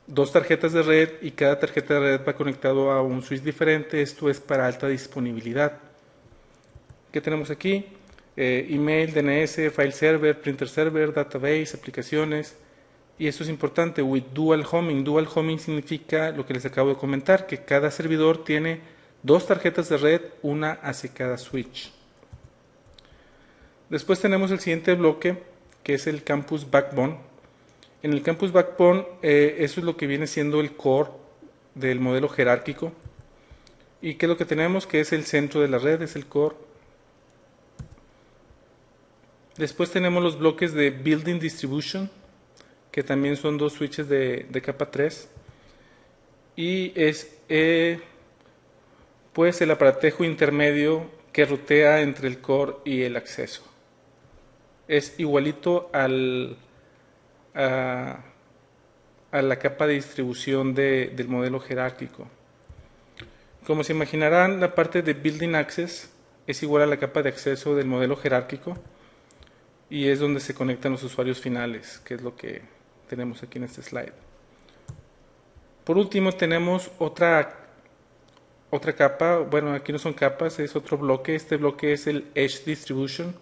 dos tarjetas de red y cada tarjeta de red va conectado a un switch diferente. Esto es para alta disponibilidad. ¿Qué tenemos aquí? Email, DNS, file server, printer server, database, aplicaciones. Y esto es importante, with dual homing. Dual homing significa lo que les acabo de comentar, que cada servidor tiene dos tarjetas de red, una hacia cada switch. Después tenemos el siguiente bloque, que es el Campus Backbone. En el Campus Backbone, eso es lo que viene siendo el core del modelo jerárquico. ¿Y qué es lo que tenemos? Que es el centro de la red, es el core. Después tenemos los bloques de Building Distribution, que también son dos switches de capa 3. Y es pues el aparatejo intermedio que rutea entre el core y el acceso. Es igualito a la capa de distribución del modelo jerárquico. Como se imaginarán, la parte de Building Access es igual a la capa de acceso del modelo jerárquico y es donde se conectan los usuarios finales, que es lo que tenemos aquí en este slide. Por último tenemos otra capa, bueno, aquí no son capas, es otro bloque. Este bloque es el Edge Distribution.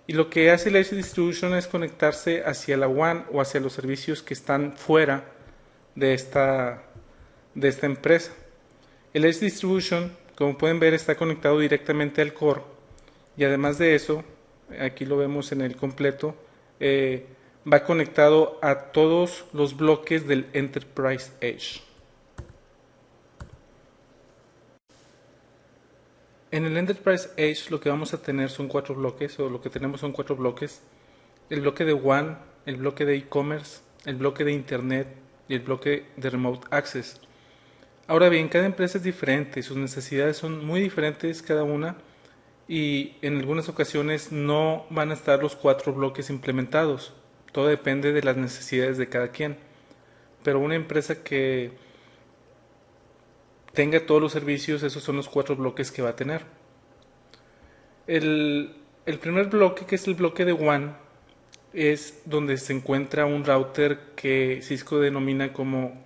Y lo que hace el Edge Distribution es conectarse hacia la WAN o hacia los servicios que están fuera de esta empresa. El Edge Distribution, como pueden ver, está conectado directamente al core. Y además de eso, aquí lo vemos en el completo, va conectado a todos los bloques del Enterprise Edge. En el Enterprise Edge lo que vamos a tener son 4 bloques, o lo que tenemos son 4 bloques. El bloque de WAN, el bloque de e-commerce, el bloque de Internet y el bloque de Remote Access. Ahora bien, cada empresa es diferente, sus necesidades son muy diferentes cada una y en algunas ocasiones no van a estar los 4 bloques implementados. Todo depende de las necesidades de cada quien. Pero una empresa que tenga todos los servicios, esos son los 4 bloques que va a tener. El primer bloque, que es el bloque de WAN, es donde se encuentra un router que Cisco denomina como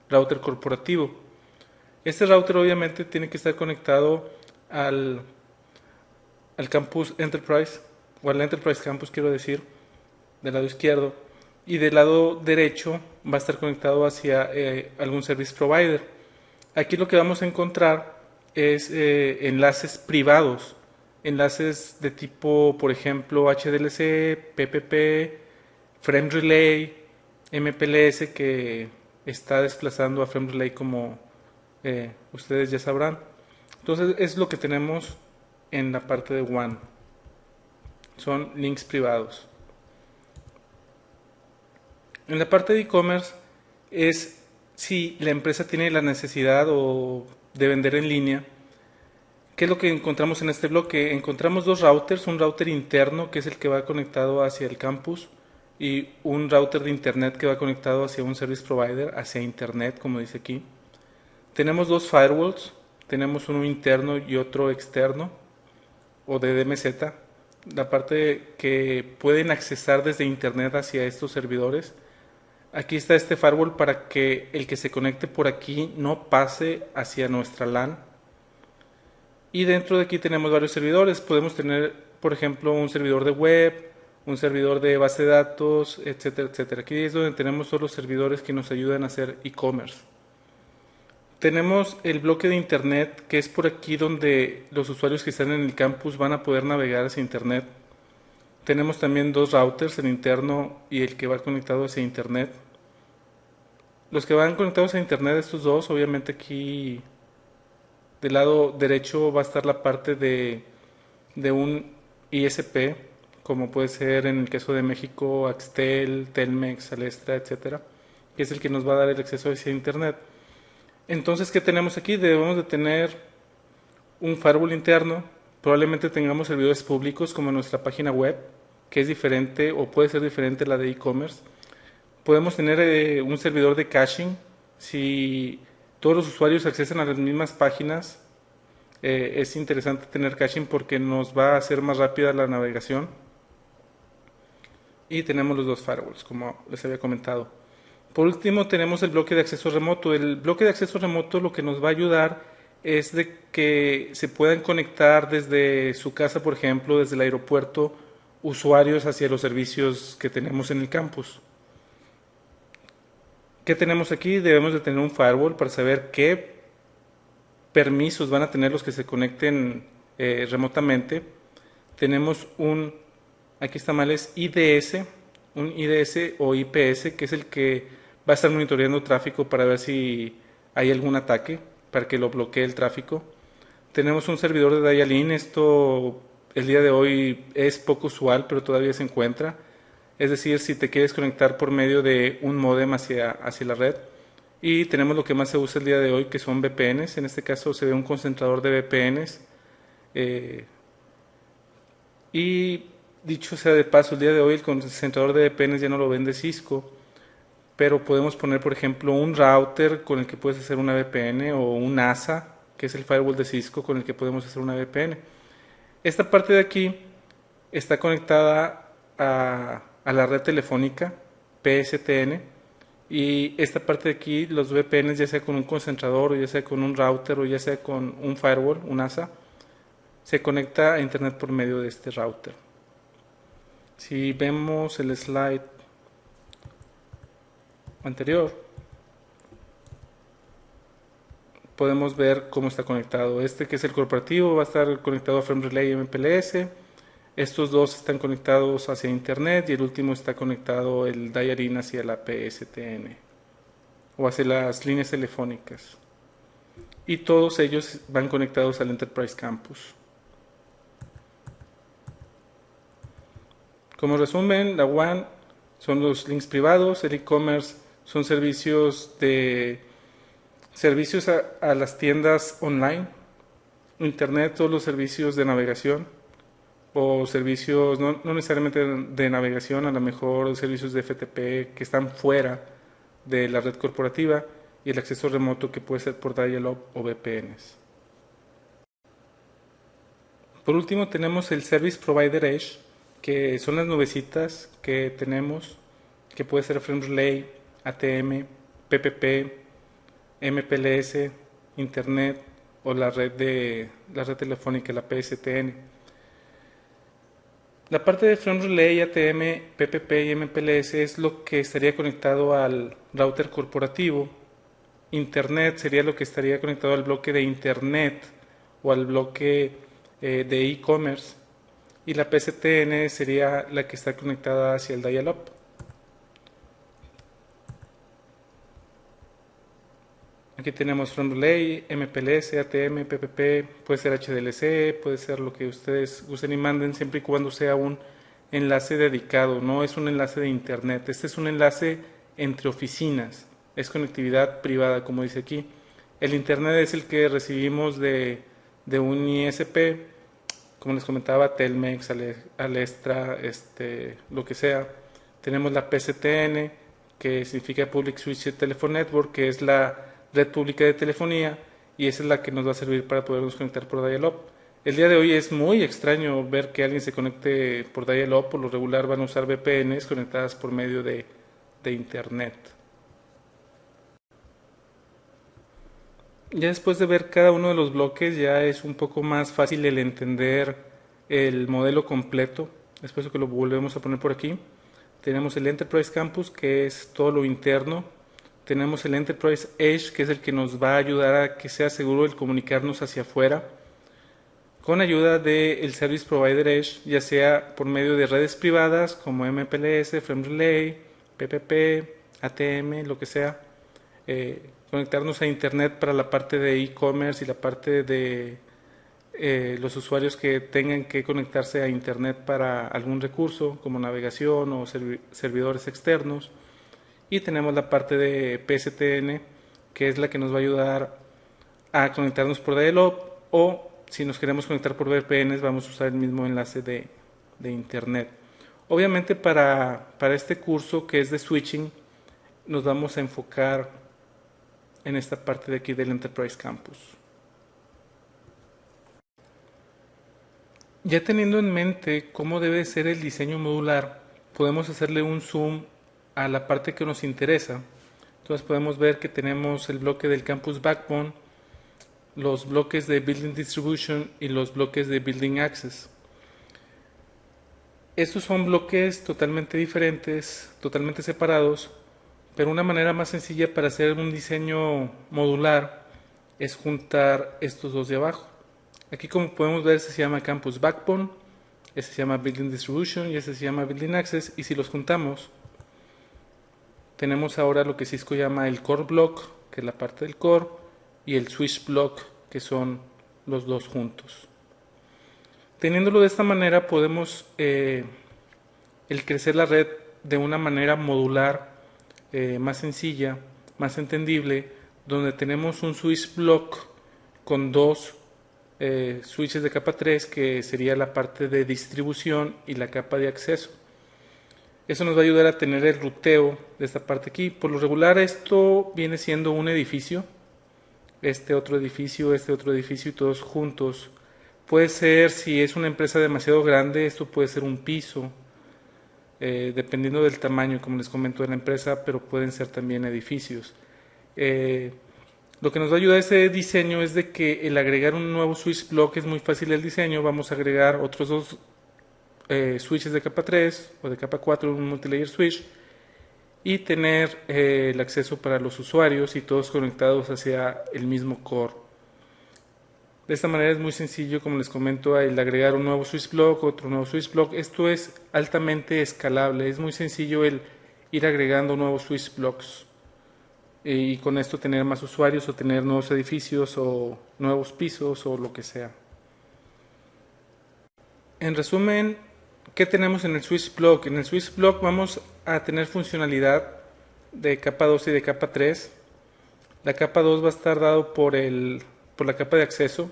router corporativo. Este router obviamente tiene que estar conectado al campus Enterprise, o al Enterprise Campus quiero decir, del lado izquierdo, y del lado derecho va a estar conectado hacia algún service provider. Aquí lo que vamos a encontrar es enlaces privados, enlaces de tipo, por ejemplo, HDLC, PPP, Frame Relay, MPLS, que está desplazando a Frame Relay como ustedes ya sabrán. Entonces es lo que tenemos en la parte de WAN. Son links privados. En la parte de e-commerce es si la empresa tiene la necesidad o de vender en línea. ¿Qué es lo que encontramos en este bloque? Encontramos 2 routers, un router interno que es el que va conectado hacia el campus y un router de internet que va conectado hacia un service provider, hacia internet, como dice aquí. Tenemos 2 firewalls, tenemos uno interno y otro externo o de DMZ, la parte que pueden accesar desde internet hacia estos servidores. Aquí está este firewall para que el que se conecte por aquí no pase hacia nuestra LAN. Y dentro de aquí tenemos varios servidores. Podemos tener, por ejemplo, un servidor de web, un servidor de base de datos, etcétera, etcétera. Aquí es donde tenemos todos los servidores que nos ayudan a hacer e-commerce. Tenemos el bloque de internet, que es por aquí donde los usuarios que están en el campus van a poder navegar hacia internet. Tenemos también dos routers, el interno y el que va conectado hacia internet. Los que van conectados a internet, estos dos, obviamente aquí del lado derecho va a estar la parte de un ISP, como puede ser en el caso de México, Axtel, Telmex, Alestra, etcétera, que es el que nos va a dar el acceso hacia internet. Entonces, ¿qué tenemos aquí? Debemos de tener un firewall interno, probablemente tengamos servidores públicos como en nuestra página web, que es diferente o puede ser diferente a la de e-commerce. Podemos tener un servidor de caching. Si todos los usuarios accesan a las mismas páginas, es interesante tener caching porque nos va a hacer más rápida la navegación. Y tenemos los dos firewalls, como les había comentado. Por último, tenemos el bloque de acceso remoto. El bloque de acceso remoto lo que nos va a ayudar es de que se puedan conectar desde su casa, por ejemplo, desde el aeropuerto, usuarios hacia los servicios que tenemos en el campus. ¿Qué tenemos aquí? Debemos de tener un firewall para saber qué permisos van a tener los que se conecten remotamente. Tenemos aquí está mal, es IDS, un IDS o IPS, que es el que va a estar monitoreando tráfico para ver si hay algún ataque, para que lo bloquee el tráfico. Tenemos un servidor de dial-in, esto el día de hoy es poco usual, pero todavía se encuentra. Es decir, si te quieres conectar por medio de un módem hacia la red. Y tenemos lo que más se usa el día de hoy, que son VPNs. En este caso se ve un concentrador de VPNs. Y dicho sea de paso, el día de hoy el concentrador de VPNs ya no lo vende Cisco, pero podemos poner, por ejemplo, un router con el que puedes hacer una VPN o un ASA, que es el firewall de Cisco con el que podemos hacer una VPN. Esta parte de aquí está conectada a la red telefónica PSTN, y esta parte de aquí, los VPNs, ya sea con un concentrador o ya sea con un router o ya sea con un firewall, un ASA, se conecta a internet por medio de este router. Si vemos el slide anterior, podemos ver cómo está conectado. Este, que es el corporativo, va a estar conectado a FrameRelay y MPLS. Estos dos están conectados hacia internet y el último está conectado, el dial-in, hacia la PSTN o hacia las líneas telefónicas. Y todos ellos van conectados al Enterprise Campus. Como resumen, la WAN son los links privados, el e-commerce son servicios a las tiendas online, internet, todos los servicios de navegación o servicios no necesariamente de navegación, a lo mejor servicios de FTP que están fuera de la red corporativa, y el acceso remoto que puede ser por dial-up o VPNs. Por último tenemos el Service Provider Edge, que son las nubecitas que tenemos, que puede ser FrameRelay, ATM, PPP, MPLS, Internet o la red telefónica, la PSTN. La parte de FrameRelay, ATM, PPP y MPLS es lo que estaría conectado al router corporativo. Internet sería lo que estaría conectado al bloque de Internet o al bloque de e-commerce. Y la PSTN sería la que está conectada hacia el dial-up. Aquí tenemos FrameRelay, MPLS, ATM, PPP, puede ser HDLC, puede ser lo que ustedes usen y manden, siempre y cuando sea un enlace dedicado, no es un enlace de internet. Este es un enlace entre oficinas, es conectividad privada, como dice aquí. El internet es el que recibimos de un ISP, como les comentaba, Telmex, Alestra, lo que sea. Tenemos la PSTN, que significa Public Switched Telephone Network, que es la red pública de telefonía, y esa es la que nos va a servir para podernos conectar por dial-up. El día de hoy es muy extraño ver que alguien se conecte por dial-up. Por lo regular van a usar VPNs conectadas por medio de internet. Ya después de ver cada uno de los bloques, ya es un poco más fácil el entender el modelo completo. Es por eso que lo volvemos a poner por aquí. Tenemos el Enterprise Campus, que es todo lo interno, Tenemos el Enterprise Edge, que es el que nos va a ayudar a que sea seguro el comunicarnos hacia afuera, con ayuda del Service Provider Edge, ya sea por medio de redes privadas como MPLS, Frame Relay, PPP, ATM, lo que sea. Conectarnos a Internet para la parte de e-commerce y la parte de los usuarios que tengan que conectarse a Internet para algún recurso como navegación o servidores externos. Y tenemos la parte de PSTN, que es la que nos va a ayudar a conectarnos por dial-up, o si nos queremos conectar por VPNs vamos a usar el mismo enlace de Internet. Obviamente para este curso que es de switching nos vamos a enfocar en esta parte de aquí del Enterprise Campus. Ya teniendo en mente cómo debe ser el diseño modular, podemos hacerle un zoom a la parte que nos interesa. Entonces podemos ver que tenemos el bloque del Campus Backbone, los bloques de Building Distribution y los bloques de Building Access. Estos son bloques totalmente diferentes, totalmente separados, pero una manera más sencilla para hacer un diseño modular es juntar estos dos de abajo. Aquí, como podemos ver, este se llama Campus Backbone, este se llama Building Distribution y este se llama Building Access, y si los juntamos tenemos ahora lo que Cisco llama el Core Block, que es la parte del core, y el Switch Block, que son los dos juntos. Teniéndolo de esta manera podemos el crecer la red de una manera modular, más sencilla, más entendible, donde tenemos un Switch Block con dos switches de capa 3, que sería la parte de distribución y la capa de acceso. Eso nos va a ayudar a tener el ruteo de esta parte aquí. Por lo regular esto viene siendo un edificio, este otro edificio y todos juntos. Puede ser, si es una empresa demasiado grande, esto puede ser un piso, dependiendo del tamaño, como les comento, de la empresa, pero pueden ser también edificios. Lo que nos va a ayudar a este diseño es de que el agregar un nuevo switch block es muy fácil el diseño. Vamos a agregar otros dos switches de capa 3 o de capa 4, un multilayer switch, y tener el acceso para los usuarios y todos conectados hacia el mismo core. De esta manera es muy sencillo, como les comento, el agregar un nuevo switch block, otro nuevo switch block. Esto es altamente escalable, es muy sencillo el ir agregando nuevos switch blocks y con esto tener más usuarios o tener nuevos edificios o nuevos pisos o lo que sea. En resumen, ¿qué tenemos en el switch block? En el switch block vamos a tener funcionalidad de capa 2 y de capa 3. La capa 2 va a estar dado por la capa de acceso.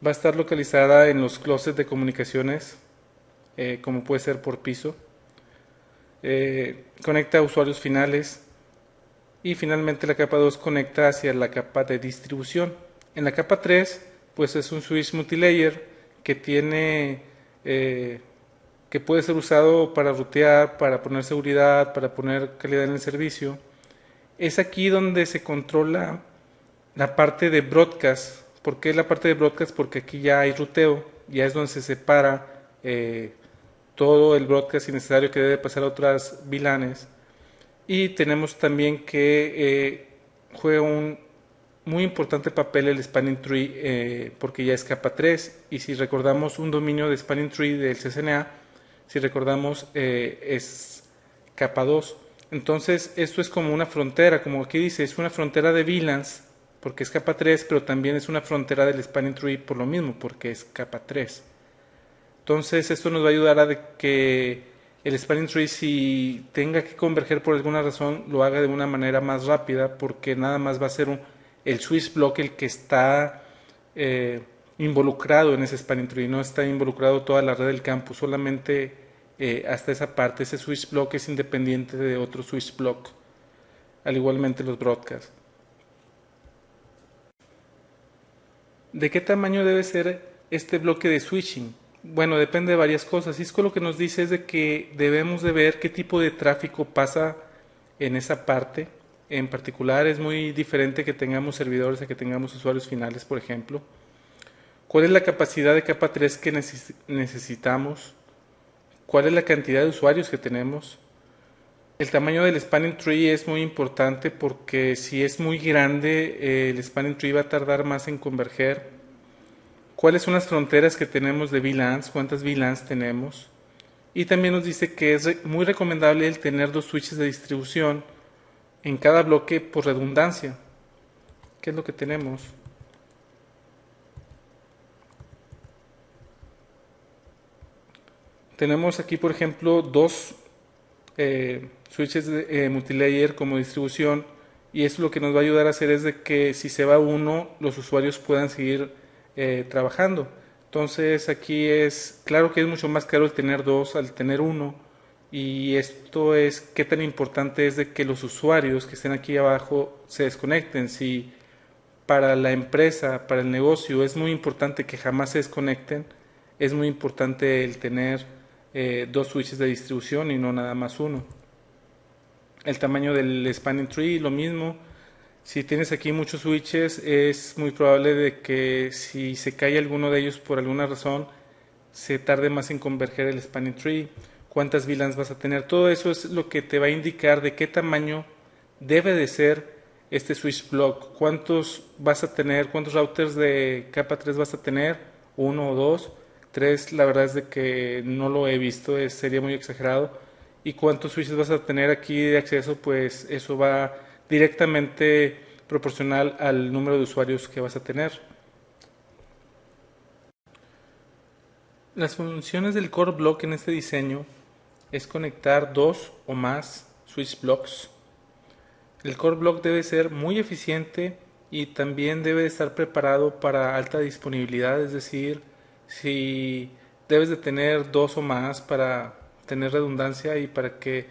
Va a estar localizada en los closets de comunicaciones, como puede ser por piso. Conecta a usuarios finales. Y finalmente la capa 2 conecta hacia la capa de distribución. En la capa 3, pues es un switch multilayer que tiene que puede ser usado para rutear, para poner seguridad, para poner calidad en el servicio. Es aquí donde se controla la parte de broadcast. ¿Por qué la parte de broadcast? Porque aquí ya hay ruteo, ya es donde se separa todo el broadcast innecesario que debe pasar a otras VLANs. Y tenemos también que juega un muy importante papel el Spanning Tree, porque ya es capa 3, y si recordamos un dominio de Spanning Tree del CCNA, si recordamos es capa 2. Entonces esto es como una frontera, como aquí dice, es una frontera de VLANs porque es capa 3, pero también es una frontera del Spanning Tree por lo mismo, porque es capa 3. Entonces esto nos va a ayudar a que el Spanning Tree, si tenga que converger por alguna razón, lo haga de una manera más rápida, porque nada más va a ser el switch block el que está involucrado en ese Spanning Tree, no está involucrado toda la red del campus, solamente hasta esa parte. Ese switch block es independiente de otro switch block, al igualmente los broadcasts. ¿De qué tamaño debe ser este bloque de switching? Bueno, depende de varias cosas. Cisco lo que nos dice es de que debemos de ver qué tipo de tráfico pasa en esa parte. En particular es muy diferente que tengamos servidores a que tengamos usuarios finales, por ejemplo. ¿Cuál es la capacidad de capa 3 que necesitamos? ¿Cuál es la cantidad de usuarios que tenemos? El tamaño del spanning tree es muy importante porque si es muy grande, el spanning tree va a tardar más en converger. ¿Cuáles son las fronteras que tenemos de VLANs? ¿Cuántas VLANs tenemos? Y también nos dice que es muy recomendable el tener dos switches de distribución en cada bloque por redundancia. ¿Qué es lo que tenemos? Tenemos aquí, por ejemplo, dos switches de, multilayer como distribución, y eso lo que nos va a ayudar a hacer es de que si se va uno, los usuarios puedan seguir trabajando. Entonces aquí es claro que es mucho más caro el tener dos al tener uno, y esto es qué tan importante es de que los usuarios que estén aquí abajo se desconecten. Si para la empresa, para el negocio, es muy importante que jamás se desconecten, es muy importante el tener dos switches de distribución y no nada más uno. El tamaño del spanning tree, lo mismo. Si tienes aquí muchos switches, es muy probable de que si se cae alguno de ellos por alguna razón, se tarde más en converger el spanning tree. Cuántas VLANs vas a tener. Todo eso es lo que te va a indicar de qué tamaño debe de ser este switch block. Cuántos vas a tener, cuántos routers de capa 3 vas a tener, uno o dos. Tres, la verdad es de que no lo he visto, sería muy exagerado. Y cuántos switches vas a tener aquí de acceso, pues eso va directamente proporcional al número de usuarios que vas a tener. Las funciones del core block en este diseño es conectar dos o más switch blocks. El core block debe ser muy eficiente y también debe estar preparado para alta disponibilidad, es decir, si debes de tener dos o más para tener redundancia y para que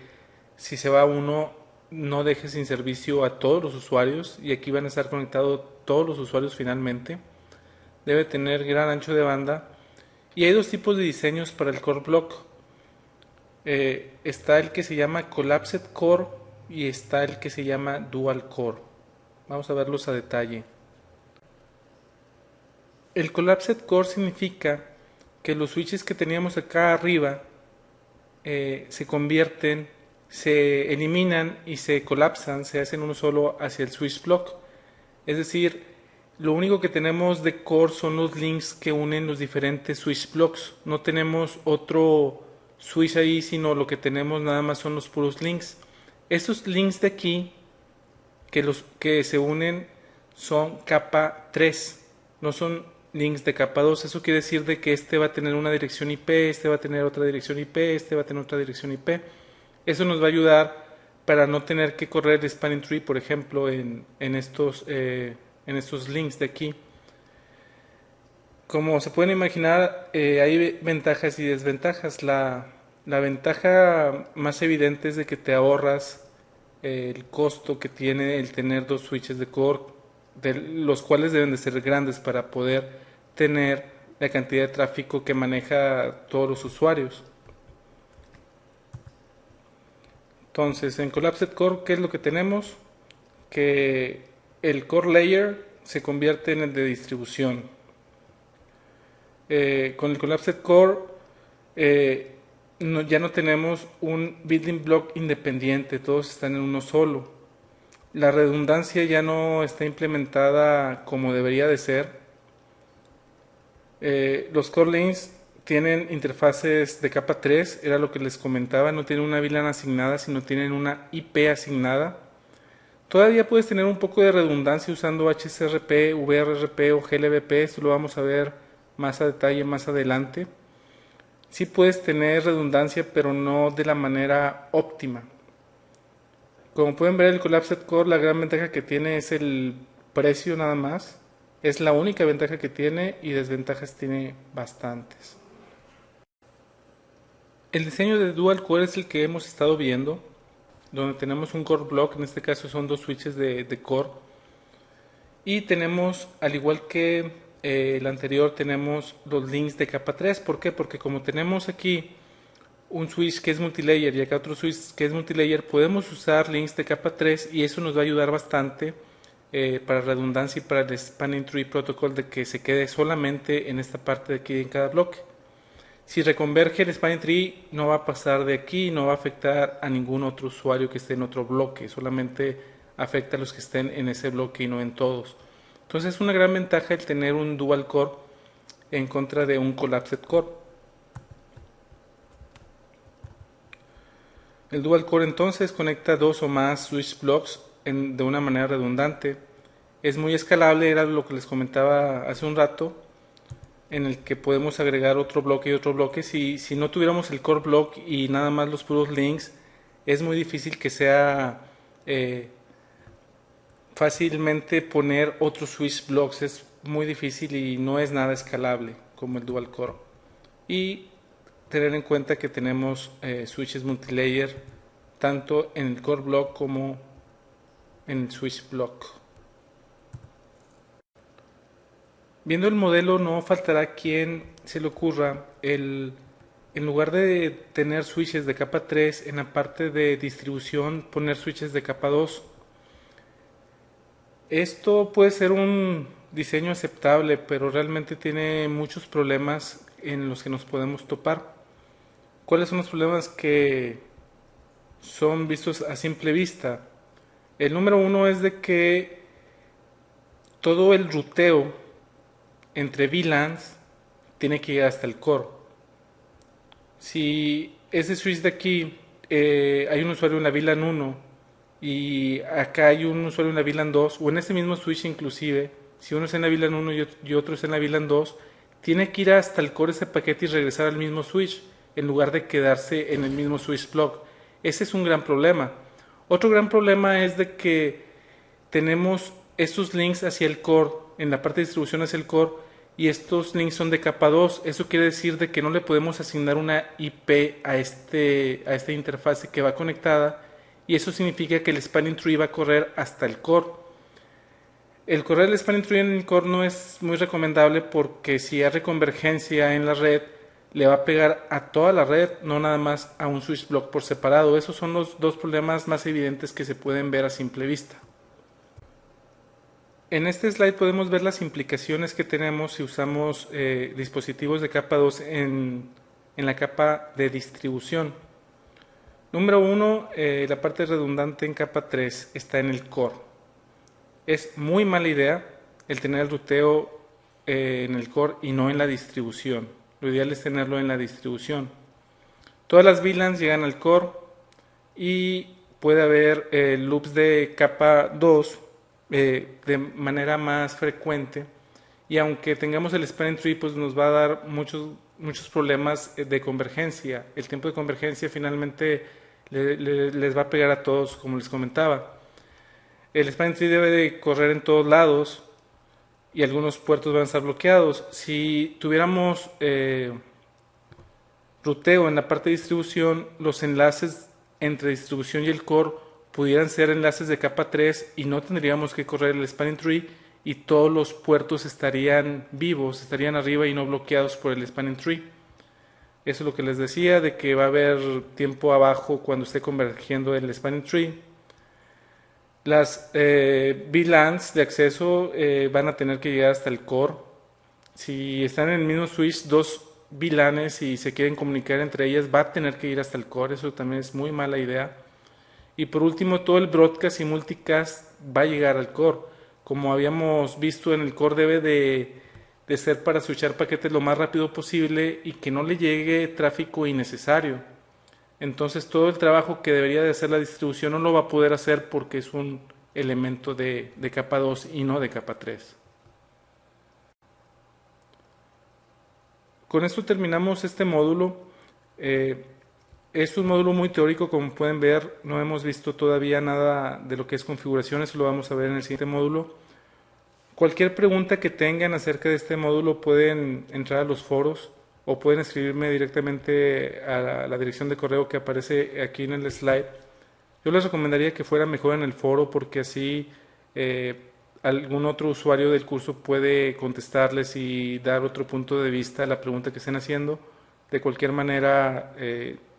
si se va uno no deje sin servicio a todos los usuarios, y aquí van a estar conectados todos los usuarios finalmente. Debe tener gran ancho de banda y hay dos tipos de diseños para el core block. Está el que se llama Collapsed Core y está el que se llama Dual Core. Vamos a verlos a detalle. El Collapsed Core significa que los switches que teníamos acá arriba se convierten, se eliminan y se colapsan, se hacen uno solo hacia el switch block. Es decir, lo único que tenemos de core son los links que unen los diferentes switch blocks. No tenemos otro switch ahí, sino lo que tenemos nada más son los puros links. Estos links de aquí que los que se unen son capa 3, no son links de capa 2. Eso quiere decir de que este va a tener una dirección IP, este va a tener otra dirección IP, este va a tener otra dirección IP. Eso nos va a ayudar para no tener que correr el spanning tree, por ejemplo, en estos links de aquí. Como se pueden imaginar, hay ventajas y desventajas. La ventaja más evidente es de que te ahorras el costo que tiene el tener dos switches de core, de los cuales deben de ser grandes para poder tener la cantidad de tráfico que maneja todos los usuarios. Entonces, en Collapsed Core, ¿qué es lo que tenemos? Que el core layer se convierte en el de distribución. Con el Collapsed Core ya no tenemos un building block independiente, todos están en uno solo. La redundancia ya no está implementada como debería de ser. Los core lanes tienen interfaces de capa 3, era lo que les comentaba, no tienen una VLAN asignada, sino tienen una IP asignada. Todavía puedes tener un poco de redundancia usando HSRP, VRRP o GLBP, esto lo vamos a ver más a detalle más adelante. Sí puedes tener redundancia, pero no de la manera óptima. Como pueden ver, el Collapsed Core, la gran ventaja que tiene es el precio nada más. Es la única ventaja que tiene, y desventajas tiene bastantes. El diseño de Dual Core es el que hemos estado viendo, donde tenemos un core block, en este caso son dos switches de core, y tenemos, al igual que el anterior, tenemos los links de capa 3. ¿Por qué? Porque como tenemos aquí un switch que es multilayer y acá otro switch que es multilayer, podemos usar links de capa 3 y eso nos va a ayudar bastante para redundancia y para el Spanning Tree Protocol, de que se quede solamente en esta parte de aquí en cada bloque. Si reconverge el spanning tree, no va a pasar de aquí, no va a afectar a ningún otro usuario que esté en otro bloque, solamente afecta a los que estén en ese bloque y no en todos. Entonces es una gran ventaja el tener un dual core en contra de un collapsed core. El dual core entonces conecta dos o más switch blocks de una manera redundante. Es muy escalable, era lo que les comentaba hace un rato, en el que podemos agregar otro bloque y otro bloque. Si no tuviéramos el core block y nada más los puros links, es muy difícil que sea fácilmente poner otros switch blocks. Es muy difícil y no es nada escalable como el dual core. Y tener en cuenta que tenemos switches multilayer tanto en el core block como en el switch block. Viendo el modelo, no faltará quien se le ocurra en lugar de tener switches de capa 3 en la parte de distribución, poner switches de capa 2. Esto puede ser un diseño aceptable, pero realmente tiene muchos problemas en los que nos podemos topar. ¿Cuáles son los problemas que son vistos a simple vista? El número uno es de que todo el ruteo entre VLANs tiene que llegar hasta el core. Si ese switch de aquí hay un usuario en la VLAN 1 y acá hay un usuario en la VLAN 2, o en ese mismo switch inclusive, si uno es en la VLAN 1 y otro es en la VLAN 2, tiene que ir hasta el core ese paquete y regresar al mismo switch, en lugar de quedarse en el mismo switch block. Ese es un gran problema. Otro gran problema es de que tenemos estos links hacia el core, en la parte de distribución hacia el core, y estos links son de capa 2. Eso quiere decir de que no le podemos asignar una IP a esta interfase que va conectada, y eso significa que el spanning tree va a correr hasta el core. El correr el spanning tree en el core no es muy recomendable porque si hay reconvergencia en la red, le va a pegar a toda la red, no nada más a un switch block por separado. Esos son los dos problemas más evidentes que se pueden ver a simple vista. En este slide podemos ver las implicaciones que tenemos si usamos dispositivos de capa 2 en la capa de distribución. Número 1, la parte redundante en capa 3 está en el core. Es muy mala idea el tener el ruteo en el core y no en la distribución. Lo ideal es tenerlo en la distribución. Todas las VLANs llegan al core y puede haber loops de capa 2 de manera más frecuente, y aunque tengamos el spanning tree, pues nos va a dar muchos problemas de convergencia. El tiempo de convergencia finalmente les va a pegar a todos, como les comentaba. El spanning tree debe de correr en todos lados y algunos puertos van a estar bloqueados. Si tuviéramos ruteo en la parte de distribución, los enlaces entre distribución y el core pudieran ser enlaces de capa 3 y no tendríamos que correr el spanning tree y todos los puertos estarían vivos, estarían arriba y no bloqueados por el spanning tree. Eso es lo que les decía, de que va a haber tiempo abajo cuando esté convergiendo el spanning tree. Las VLANs de acceso van a tener que llegar hasta el core. Si están en el mismo switch, dos VLANs y se quieren comunicar entre ellas, va a tener que ir hasta el core. Eso también es muy mala idea. Y por último, todo el broadcast y multicast va a llegar al core. Como habíamos visto, en el core debe de ser para switchar paquetes lo más rápido posible y que no le llegue tráfico innecesario. Entonces todo el trabajo que debería de hacer la distribución no lo va a poder hacer porque es un elemento de capa 2 y no de capa 3. Con esto terminamos este módulo. Es un módulo muy teórico, como pueden ver. No hemos visto todavía nada de lo que es configuración, eso lo vamos a ver en el siguiente módulo. Cualquier pregunta que tengan acerca de este módulo pueden entrar a los foros o pueden escribirme directamente a la dirección de correo que aparece aquí en el slide. Yo les recomendaría que fuera mejor en el foro porque así algún otro usuario del curso puede contestarles y dar otro punto de vista a la pregunta que estén haciendo. De cualquier manera,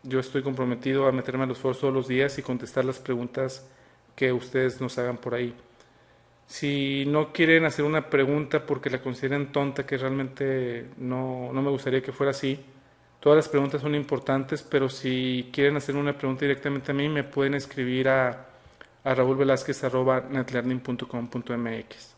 yo estoy comprometido a meterme a los foros todos los días y contestar las preguntas que ustedes nos hagan por ahí. Si no quieren hacer una pregunta porque la consideran tonta, que realmente no me gustaría que fuera así, Todas las preguntas son importantes, pero si quieren hacer una pregunta directamente a mí, me pueden escribir a raulvelazquez@netlearning.com.mx.